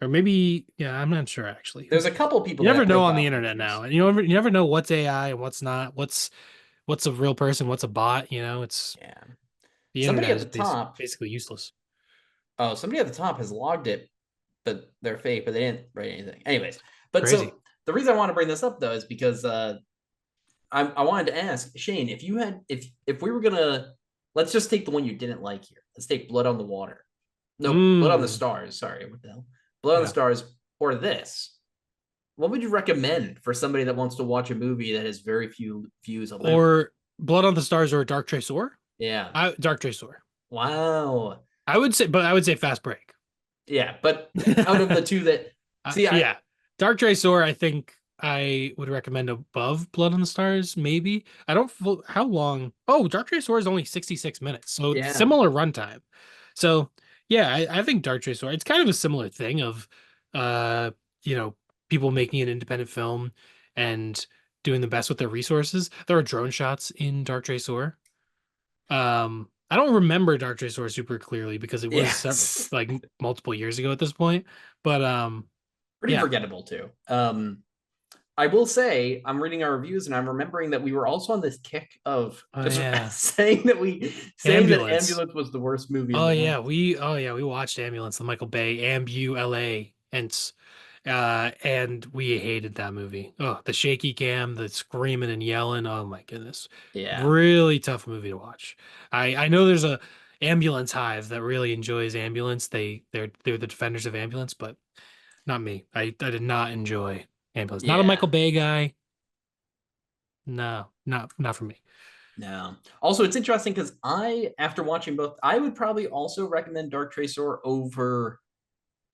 Or maybe, yeah, I'm not sure actually.
There's a couple people
You
that
never
have
know on the
profile
internet now,
pictures.
and you never know what's AI and what's not. What's a real person, what's a bot. It's
Yeah.
the
Somebody
internet
at
is
the top.
basically useless.
Oh, somebody at the top has logged it, but they're fake, but they didn't write anything. Anyways, but
Crazy.
so the reason I want to bring this up though is because I wanted to ask Shane if you had if we were gonna, let's just take the one you didn't like here. Let's take Blood on the Water. No, Blood on the
Mm,
Stars. Sorry, what the hell? Blood on the
yeah.
Stars or this. What would you recommend for somebody that wants to watch a movie that has very few views on Letterboxd?
Or Blood on the Stars or Dark Tresor?
Yeah.
Dark Tresor.
Wow.
I would say Fast Break.
Yeah, but out of the two that see, I
Yeah, Dark Tresor. I think I would recommend above Blood on the Stars. Maybe I don't. How long? Oh, Dark Tresor is only 66 minutes, so it's
yeah,
similar runtime. So yeah, I think Dark Tresor. It's kind of a similar thing of, uh, you know, people making an independent film and doing the best with their resources. There are drone shots in Dark Tresor. I don't remember Dark Tresor super clearly because it was
yes.
like multiple years ago at this point. But
Pretty
yeah.
forgettable too. I will say I'm reading our reviews and I'm remembering that we were also on this kick of
Oh
just
yeah.
saying that
Ambulance.
Ambulance was the worst movie in the world.
Oh yeah, we watched Ambulance, the Michael Bay Ambu and we hated that movie. Oh, the shaky cam, the screaming and yelling. Oh my goodness.
Yeah.
Really tough movie to watch. I know there's a Ambulance hive that really enjoys Ambulance. They're the defenders of Ambulance, but not me. I did not enjoy Ambulance. Not a
Yeah.
Michael Bay guy. No, not for me.
No. Also, it's interesting because after watching both, I would probably also recommend Dark Tracer over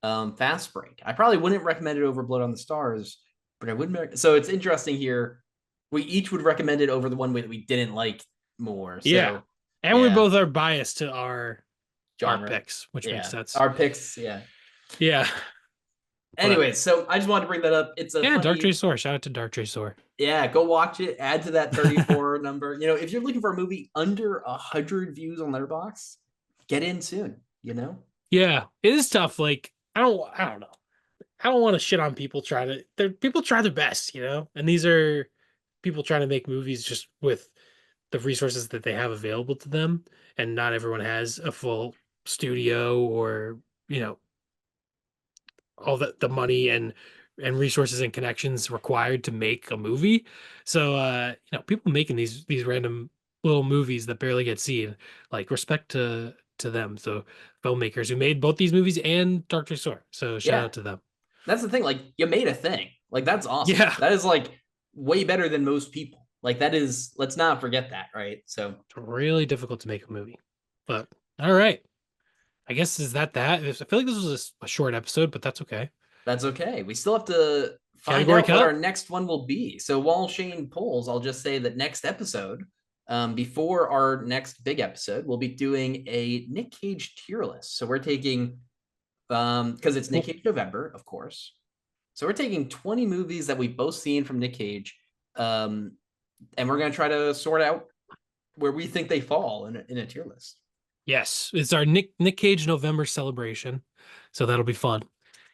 Fast Break. I probably wouldn't recommend it over Blood on the Stars, but I wouldn't. So it's interesting here. We each would recommend it over the one that we didn't like more.
Yeah.
So
And we
yeah,
both are biased to our
genre.
picks, which makes
Yeah,
sense.
our picks. Yeah.
Yeah. But
Anyways, so I just wanted to bring that up. It's a
yeah, Dark
funny.
Tresor. Shout out to Dark Tresor.
Yeah, go watch it. Add to that 34 number. If you're looking for a movie under 100 views on Letterboxd, get in soon.
Yeah, it is tough. Like, I don't know. I don't want to shit on people people try their best. And these are people trying to make movies just with the resources that they have available to them. And not everyone has a full studio or, you know, all the money and resources and connections required to make a movie. So people making these random little movies that barely get seen, like respect to them. So filmmakers who made both these movies and Doctor Sword. So shout
Yeah,
out to them.
that's the thing. Like, you made a thing. Like, that's awesome.
Yeah,
That is like way better than most people. Like, that is, let's not forget that, right? So
it's really difficult to make a movie. But all right. I guess is that. I feel like this was a short episode, but that's okay.
that's okay. We still have to find
Category
out what our
Cup.
next one will be. So while Shane pulls, I'll just say that next episode, before our next big episode, we'll be doing a Nick Cage tier list. So we're taking, because it's Nick
Cool.
Cage November, of course. So we're taking 20 movies that we've both seen from Nick Cage, and we're going to try to sort out where we think they fall in a tier list.
Yes, it's our Nick Cage November celebration, so that'll be fun.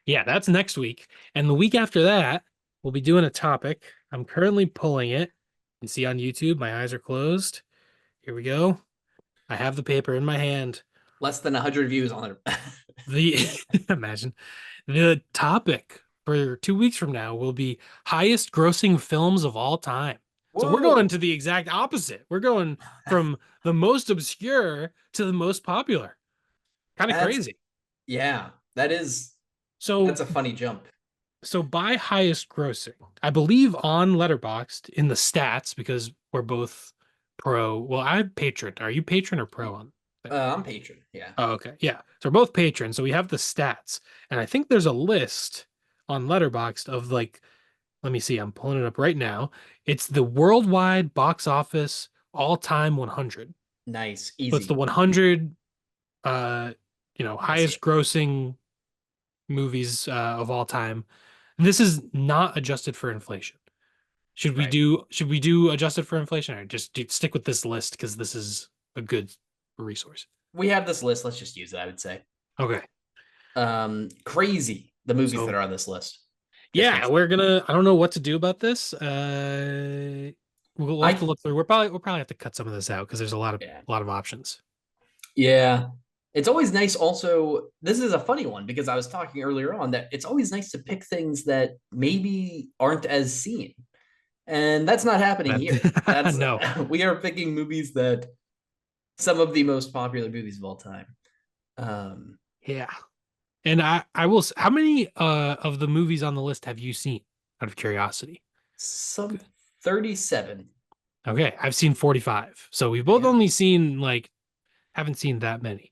Yeah, that's next week, and the week after that, we'll be doing a topic. I'm currently pulling it. You can see on YouTube, my eyes are closed. Here we go. I have the paper in my hand.
Less than 100 views on it.
The imagine the topic for 2 weeks from now will be highest grossing films of all time. So we're going
Whoa.
to the exact opposite. We're going from the most obscure to the most popular. Kind of
That's
crazy.
yeah,
So
that's a funny jump.
so by highest grossing, I believe on Letterboxd in the stats because we're both pro. Well, I'm patron. Are you patron or pro on there?
I'm patron. Yeah.
Oh, okay. Yeah. So we're both patrons. So we have the stats. And I think there's a list on Letterboxd of like, let me see, I'm pulling it up right now. It's the worldwide box office all-time 100.
Nice.
So it's the
Easy.
100
I see
highest
it.
grossing movies of all time. This is not adjusted for inflation.
Right.
Should we do adjusted for inflation or just stick with this list because this is a good resource?
We have this list. Let's just use it, I would say.
Okay.
Crazy the movies that
So
are on this list. Just
yeah,
insane.
I don't know what to do about this. We'll have to
I
look through. We'll probably have to cut some of this out because there's
yeah.
a lot of options.
Yeah. It's always nice also. This is a funny one because I was talking earlier on that it's always nice to pick things that maybe aren't as seen. And that's not happening
That
here. That's
no.
we are picking movies that some of the most popular movies of all time. Um
Yeah. And I will how many of the movies on the list have you seen out of curiosity?
some 37.
Okay, I've seen 45. So we've both
Yeah.
only seen like haven't seen that many.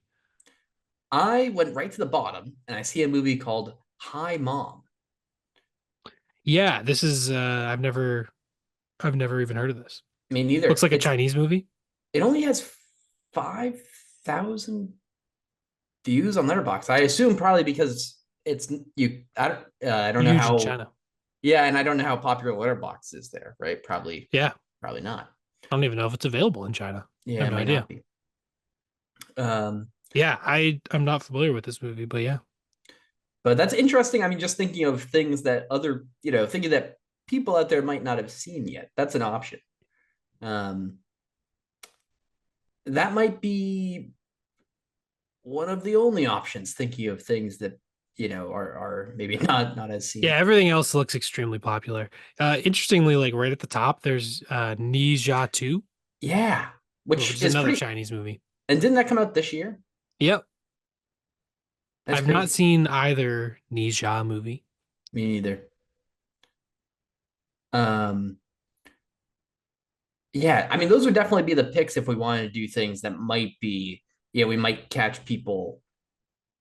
I went right to the bottom and I see a movie called Hi Mom.
Yeah, this is I've never even heard of this.
Me
Looks
neither.
like a Chinese movie.
It only has 5,000 views on Letterboxd. I assume probably because it's you. I don't know
Huge in
how.
China.
Yeah, and I don't know how popular Letterboxd is there. Right?
Yeah.
Probably not.
I don't even know if it's available in China. I
Yeah,
have
it
no
might
idea.
not be. Um,
Yeah, I'm not familiar with this movie, but yeah.
but that's interesting. I mean, just thinking of things that other, thinking that people out there might not have seen yet. That's an option. Um, that might be one of the only options. Thinking of things that are maybe not as
Yeah,
seen.
everything else looks extremely popular. Interestingly, like right at the top, there's Ni Jia 2,
Yeah,
which
which
is
is
another
pretty.
Chinese movie.
And didn't that come out this year?
Yep.
That's
I've not
crazy.
seen either Ni Jia movie.
Me neither. Um, yeah, I mean, those would definitely be the picks if we wanted to do things that might be, we might catch people,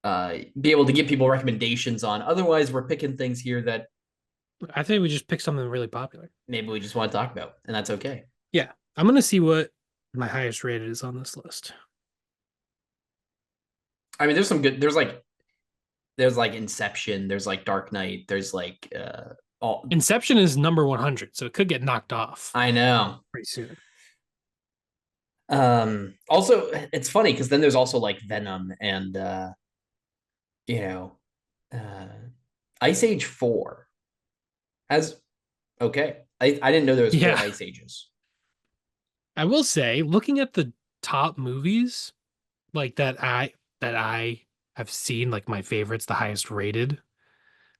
be able to give people recommendations on. Otherwise, we're picking things here that
I think we just picked something really popular.
maybe we just want to talk about, and that's okay.
Yeah, I'm gonna see what my highest rated is on this list.
I mean, there's like Inception, there's like Dark Knight, there's like all.
Inception is number 100, so it could get knocked off
I know.
pretty soon.
Also, it's funny because then there's also like Venom and you know, uh, Ice Age 4 has okay. I didn't know there was four
Yeah,
Ice Ages.
I will say, looking at the top movies like that I have seen, like my favorites, the highest rated.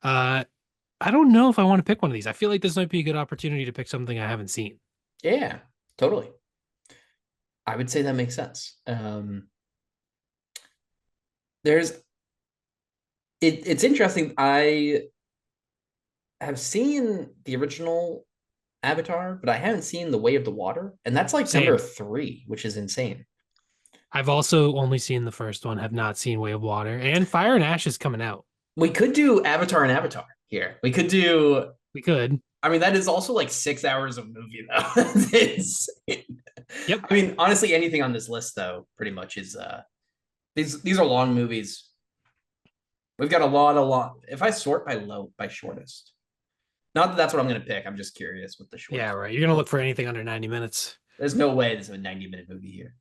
Uh, I don't know if I want to pick one of these. I feel like this might be a good opportunity to pick something I haven't seen.
Yeah, totally. I would say that makes sense. There's it's interesting. I have seen the original Avatar, but I haven't seen The Way of the Water, and that's like number
Same.
3, which is insane.
I've also only seen the first one, have not seen Way of Water, and Fire and Ash is coming out.
We could do Avatar and Avatar here. We could do.
We could.
I mean, that is also like 6 hours of movie though. It's insane.
Yep.
I mean, honestly, anything on this list though, pretty much is these are long movies. We've got a lot. If I sort by shortest, not that that's what I'm going to pick. I'm just curious what the
Yeah,
shortest.
right. You're gonna look for anything under 90 minutes.
There's no way this is a 90-minute movie here.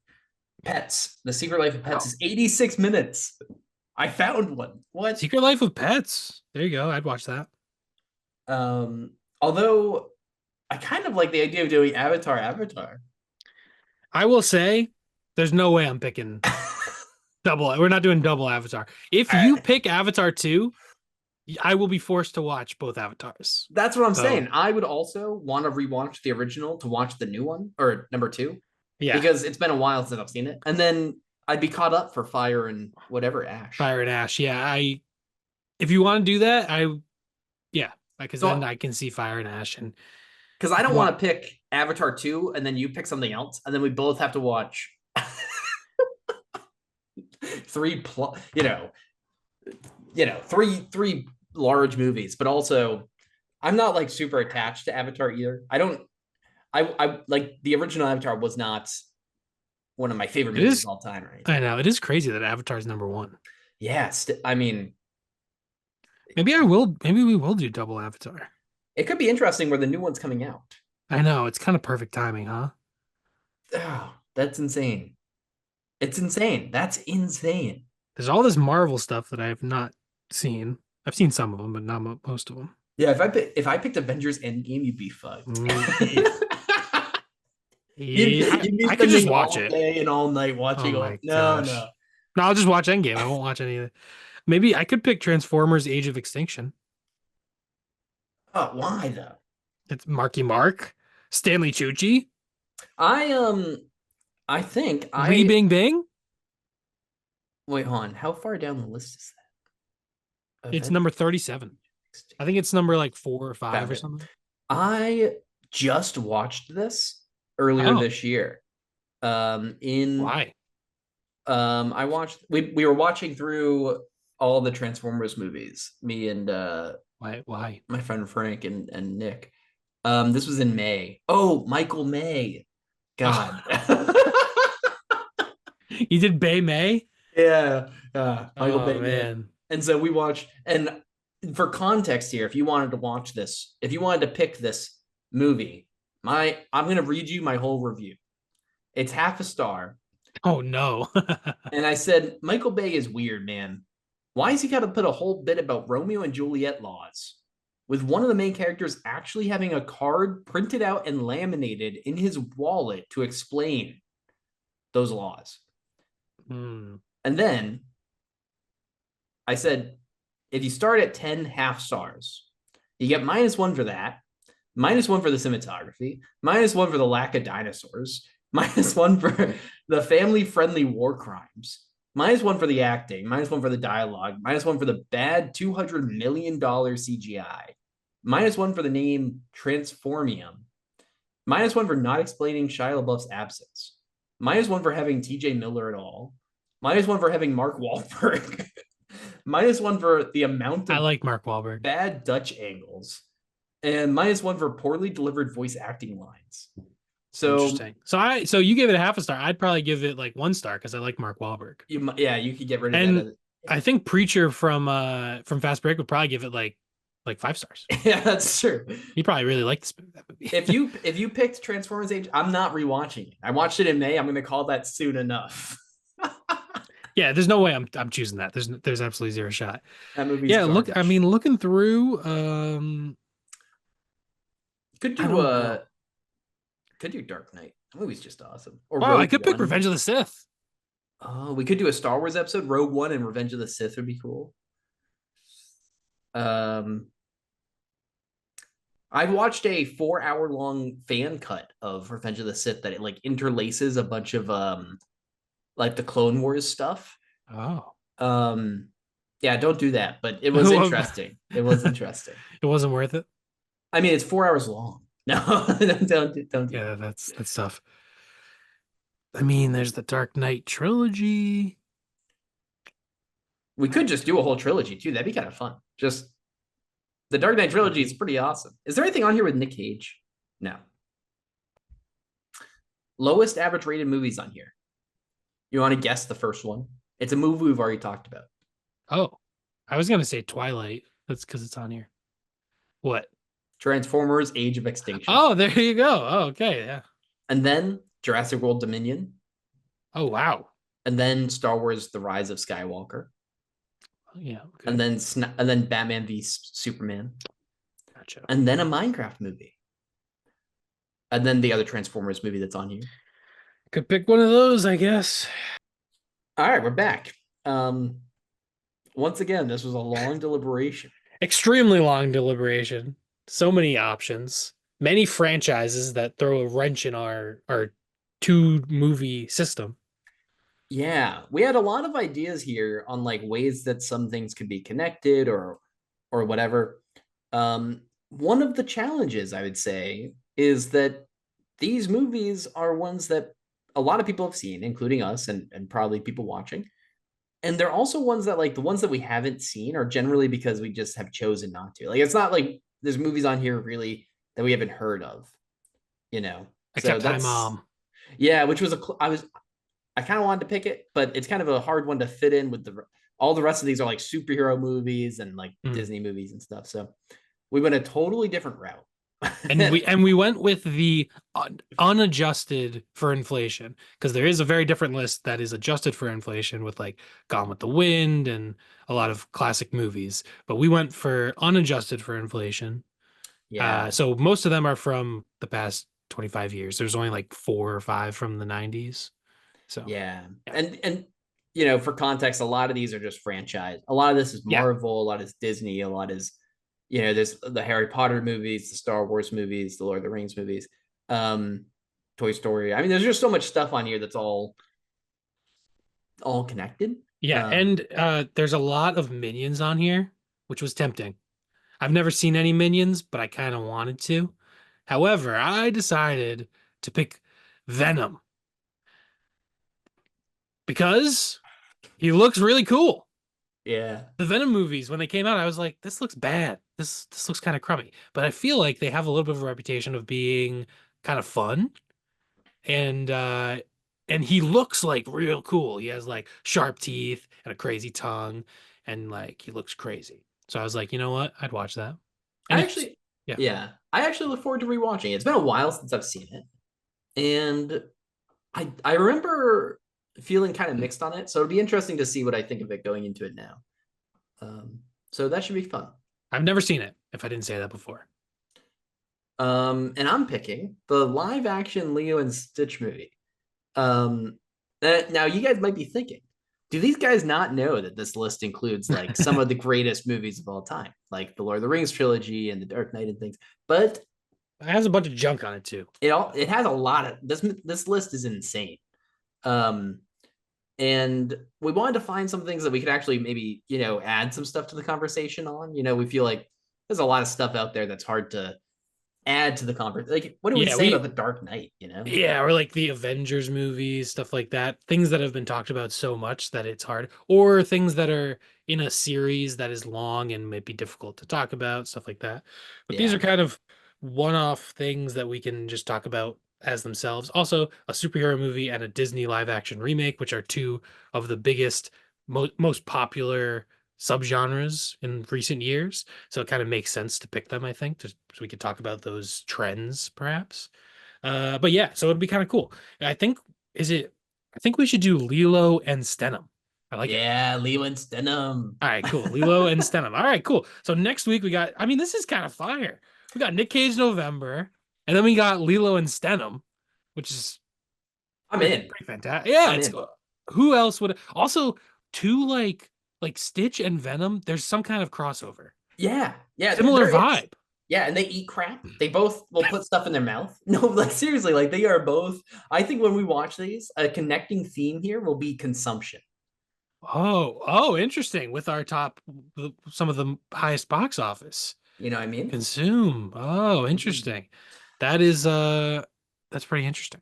Pets. The Secret Life of Pets
Wow.
is 86 minutes. I found one. What?
Secret Life of Pets. There you go. I'd watch that.
Although I kind of like the idea of doing Avatar.
I will say, there's no way I'm picking double. We're not doing double Avatar. If you
I,
pick Avatar 2, I will be forced to watch both Avatars.
that's what I'm
So,
saying. I would also want to rewatch the original to watch the new one or number two
yeah,
because it's been a while since I've seen it. And then I'd be caught up for Fire and whatever Ash.
Fire and Ash. Yeah, if you want to do that, yeah, because then
So
I can see Fire and Ash and
because I don't
what
want to pick Avatar 2 and then you pick something else and then we both have to watch three plus three large movies, but also I'm not like super attached to Avatar either. I don't I like the original Avatar was not one of my favorite
it
movies
is.
of all time or
I
anything.
know it is crazy that Avatar's number one.
Yes, I mean
Maybe I will. Maybe we will do double Avatar.
it could be interesting where the new one's coming out.
I know it's kind of perfect timing, huh?
Oh, that's insane. It's insane. That's insane.
There's all this Marvel stuff that I have not seen. I've seen some of them, but not most of them.
Yeah, if I picked Avengers Endgame, you'd be fucked.
Yeah, yeah,
You'd be
I could just
spending
watch
all
it.
day and all night
Oh
watching all.
my
No, no.
gosh. No, I'll just watch Endgame. I won't watch any of it. Maybe I could pick Transformers: Age of Extinction.
Oh, why though?
It's Marky Mark, Stanley Tucci,
I I think
Lee
I
Bing Bing.
wait, hold on. How far down the list is that?
It's
Avengers
number 37. I think it's number like 4 or 5
found
or
it.
something.
I just watched this earlier
Oh,
this year. In
why?
I watched we were watching through all the Transformers movies, me and
Why? Why?
my friend Frank and Nick. This was in May. Oh, Michael May. God.
Oh, you did Bay May?
Yeah, Michael
Oh
Bay May.
man.
And so we watched, and for context here, if you wanted to watch this, if you wanted to pick this movie, I'm gonna read you my whole review. It's half a star.
Oh no.
And I said, Michael Bay is weird, man. Why has he got to put a whole bit about Romeo and Juliet laws? With one of the main characters actually having a card printed out and laminated in his wallet to explain those laws.
Hmm.
And then I said, if you start at 10 half stars, you get -1 for that, -1 for the cinematography, -1 for the lack of dinosaurs, -1 for the family friendly war crimes, -1 for the acting, -1 for the dialogue, -1 for the bad $200 million CGI, -1 for the name Transformium, -1 for not explaining Shia LaBeouf's absence, -1 for having TJ Miller at all, -1 for having Mark Wahlberg, -1 for the amount
I
of
like Mark Wahlberg.
bad Dutch angles, and -1 for poorly delivered voice acting lines. So
Interesting. So you gave it a half a star. I'd probably give it like 1 star because I like Mark Wahlberg.
you could get rid of
And
that.
I think Preacher from Fast Break would probably give it like 5 stars.
Yeah, that's true.
He probably really liked that movie.
If you picked Transformers Age, I'm not rewatching it. I watched it in May. I'm going to call that soon enough.
Yeah, there's no way I'm choosing that. There's absolutely zero shot.
That movie's
Yeah, look, I
garbage.
mean, looking through,
Could
I
do
don't know.
could do Dark Knight. That movie's just awesome. Or
Oh, I
Rogue
could pick
One.
Revenge of the Sith.
Oh, we could do a Star Wars episode. Rogue One and Revenge of the Sith would be cool. Um, I watched a 4 hour long fan cut of Revenge of the Sith that it like interlaces a bunch of like the Clone Wars stuff.
Oh.
Um, yeah, don't do that, but it was
It
interesting. It was interesting.
wasn't worth it.
I mean, it's 4 hours long. No, don't do that.
Yeah, that's tough. I mean, there's the Dark Knight trilogy.
We could just do a whole trilogy too. That'd be kind of fun. Just the Dark Knight trilogy is pretty awesome. Is there anything on here with Nick Cage? No. Lowest average rated movies on here. You want to guess the first one? It's a movie we've already talked about.
Oh, I was gonna say Twilight. That's because it's on here. What?
Transformers: Age of Extinction.
Oh, there you go. Oh, okay, yeah.
and then Jurassic World Dominion,
Oh wow.
and then Star Wars: The Rise of Skywalker,
Yeah, okay.
and then Batman v Superman,
Gotcha.
and then a Minecraft movie, and then the other Transformers movie that's on here.
Could pick one of those, I guess.
All right, we're back. Um, Once again, this was a long deliberation.
Extremely long deliberation. So many options. Many franchises that throw a wrench in our two movie system.
Yeah, we had a lot of ideas here on like ways that some things could be connected or whatever. One of the challenges I would say is that these movies are ones that a lot of people have seen, including us and probably people watching. And they're also ones that like the ones that we haven't seen are generally because we just have chosen not to. Like it's not like there's movies on here really that we haven't heard of, you know. So
Except Hi
that's
Mom.
yeah, which was I kind of wanted to pick it, but it's kind of a hard one to fit in with the all the rest of these are like superhero movies and like
Mm.
Disney movies and stuff. So we went a totally different route.
And we went with the unadjusted for inflation because there is a very different list that is adjusted for inflation with like Gone with the Wind and a lot of classic movies. But we went for unadjusted for inflation.
Yeah,
So most of them are from the past 25 years. There's only like four or five from the 90s. So
yeah,
yeah,
and for context, a lot of these are just franchise. A lot of this is
yeah,
Marvel, a lot is Disney, a lot is there's the Harry Potter movies, the Star Wars movies, the Lord of the Rings movies, um, Toy Story. I mean, there's just so much stuff on here that's all connected.
yeah. And there's a lot of Minions on here, which was tempting. I've never seen any Minions, but I kind of wanted to. However, I decided to pick Venom because he looks really cool.
Yeah,
The Venom movies, when they came out, I was like, this looks bad. This looks kind of crummy. But I feel like they have a little bit of a reputation of being kind of fun. And and he looks like real cool. He has like sharp teeth and a crazy tongue, and like he looks crazy. So I was like, you know what? I'd watch that. And
I
it's
actually,
yeah.
yeah, I actually look forward to rewatching it. It's been a while since I've seen it, and I remember feeling kind of mixed on it. So it'd be interesting to see what I think of it going into it now. So that should be fun.
I've never seen it, if I didn't say that before.
And I'm picking the live action Leo and Stitch movie. Now you guys might be thinking, do these guys not know that this list includes like some of the greatest movies of all time, like the Lord of the Rings trilogy and the Dark Knight and things? But
It has a bunch of junk on it too.
it has a lot of this list is insane. Um, and we wanted to find some things that we could actually maybe add some stuff to the conversation on. We feel like there's a lot of stuff out there that's hard to add to the conversation. Like, what do we
Yeah,
say about
we
the Dark Knight?
yeah, or like the Avengers movies, stuff like that. Things that have been talked about so much that it's hard, or things that are in a series that is long and might be difficult to talk about, stuff like that. But these are
Yeah,
kind of one-off things that we can just talk about as themselves. Also, a superhero movie and a Disney live action remake, which are two of the biggest, most popular subgenres in recent years. So it kind of makes sense to pick them, I think, so we could talk about those trends, perhaps. But yeah, so it'd be kind of cool. I think is it I think we should do Lilo and Stenham. I like it.
yeah, Leland Stenham.
All right, cool. Lilo and Stenham. All right, cool. So next week we got, I mean, this is kind of fire. We got Nick Cage November, and then we got Lilo and Stenham, which is
I'm in.
pretty fantastic. Yeah,
I'm
it's
in.
who else would also two like Stitch and Venom, there's some kind of crossover.
Yeah, yeah,
Similar
there is.
vibe.
Yeah, and they eat crap. They both will put stuff in their mouth. No, like seriously, like they are both. I think when we watch these, a connecting theme here will be consumption.
Oh, interesting. With our top, some of the highest box office.
You know what I mean?
Consume. Oh,
Mhm.
interesting. That is that's pretty interesting.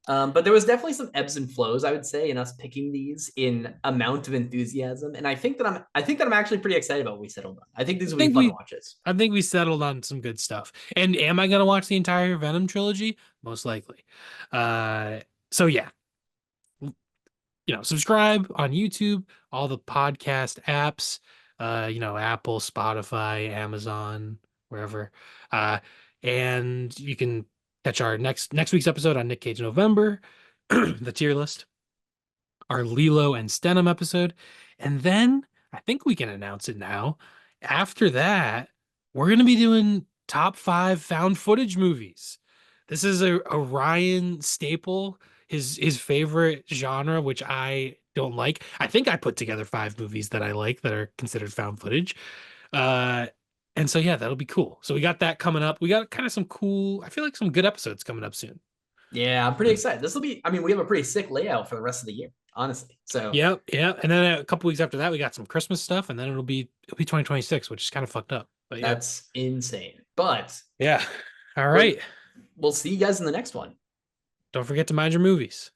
But there was definitely some ebbs and flows, I would say, in us picking these in amount of enthusiasm, and I think that I'm actually pretty excited about what we settled on. I think
I
these will be
think
fun
we
watches.
I think we settled on some good stuff. And am I gonna watch the entire Venom trilogy? Most likely. Uh so yeah, subscribe on YouTube, all the podcast apps, Apple, Spotify, Amazon, wherever. Uh and you can Catch our next week's episode on Nick Cage November, the tier list, our Lilo and Stenham episode, and then I think we can announce it now. After that, we're going to be doing top 5 found footage movies. This is a Ryan staple, his favorite genre, which I don't like. I think I put together 5 movies that I like that are considered found footage. Uh, and so yeah, that'll be cool. So we got that coming up. We got kind of some cool, I feel like some good episodes coming up soon.
Yeah, I'm pretty excited. This will be, I mean, we have a pretty sick layout for the rest of the year, honestly. So
Yep, yep. And then a couple weeks after that, we got some Christmas stuff, and then it'll be 2026, which is kind of fucked up. But yeah.
that's insane. But
Yeah. All
we're
right.
we'll see you guys in the next one.
Don't forget to mind your movies.